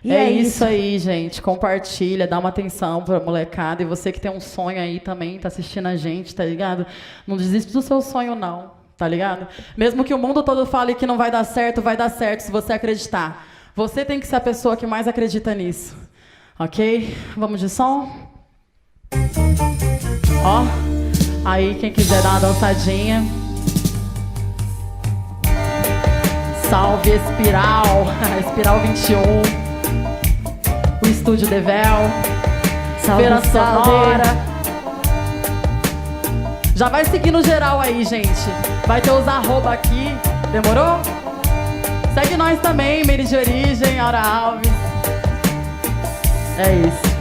E é isso aí, gente. Compartilha, dá uma atenção pra molecada. E você que tem um sonho aí também, tá assistindo a gente, tá ligado? Não desiste do seu sonho, não, tá ligado? Mesmo que o mundo todo fale que não vai dar certo se você acreditar. Você tem que ser a pessoa que mais acredita nisso. Ok? Vamos de som? Ó, aí quem quiser dar uma dançadinha. Salve Espiral, Espiral 21. O Estúdio Devel, Feira Sonora. Já vai seguir no geral aí, gente. Vai ter os arroba aqui, demorou? Segue nós também, Meire de Origem, Aura Alves. É isso.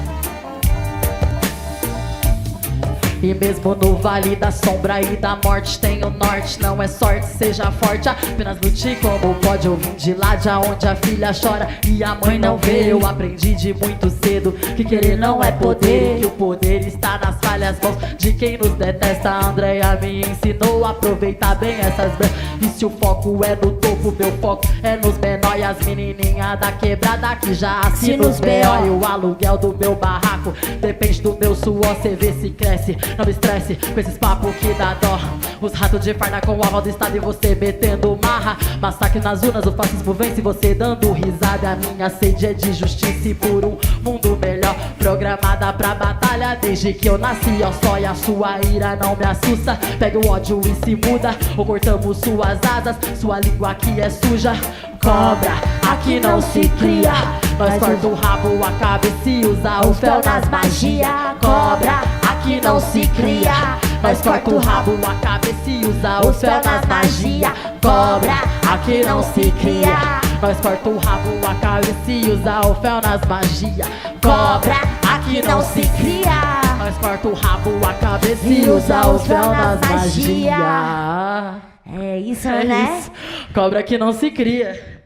E mesmo no vale da sombra e da morte tem o norte. Não é sorte, seja forte, apenas lute como pode. Eu vim de lá de onde a filha chora e a mãe não vê. Eu aprendi de muito cedo que querer não é poder, que o poder está nas falhas mãos de quem nos detesta. A Andréia me ensinou a aproveitar bem essas brechas. E se o foco é no topo, meu foco é nos menores. E as menininhas da quebrada que já assinam os B.O. E o aluguel do meu barraco depende do meu suor, cê vê se cresce. Não me estresse com esses papos que dá dó. Os ratos de farda com o aval do estado e você metendo marra. Massacre nas urnas, o fascismo vence, você dando risada. A minha sede é de justiça e por um mundo melhor. Programada pra batalha desde que eu nasci, ó só. E a sua ira não me assusta. Pega o ódio e se muda, ou cortamos suas asas. Sua língua aqui é suja. Cobra, aqui não se cria. Nós corta o rabo, a cabeça e usa o fel nas magia. Cobra, aqui não se cria. Nós corta o rabo, a cabeça e usa o fel nas magia. Cobra, aqui não se cria. Nós corta o rabo, a cabeça e usa o fel nas magia. Cobra, aqui não se cria. Nós corta o rabo, a cabeça e usa o fel nas magia. É isso, né? Isso. Cobra que não se cria.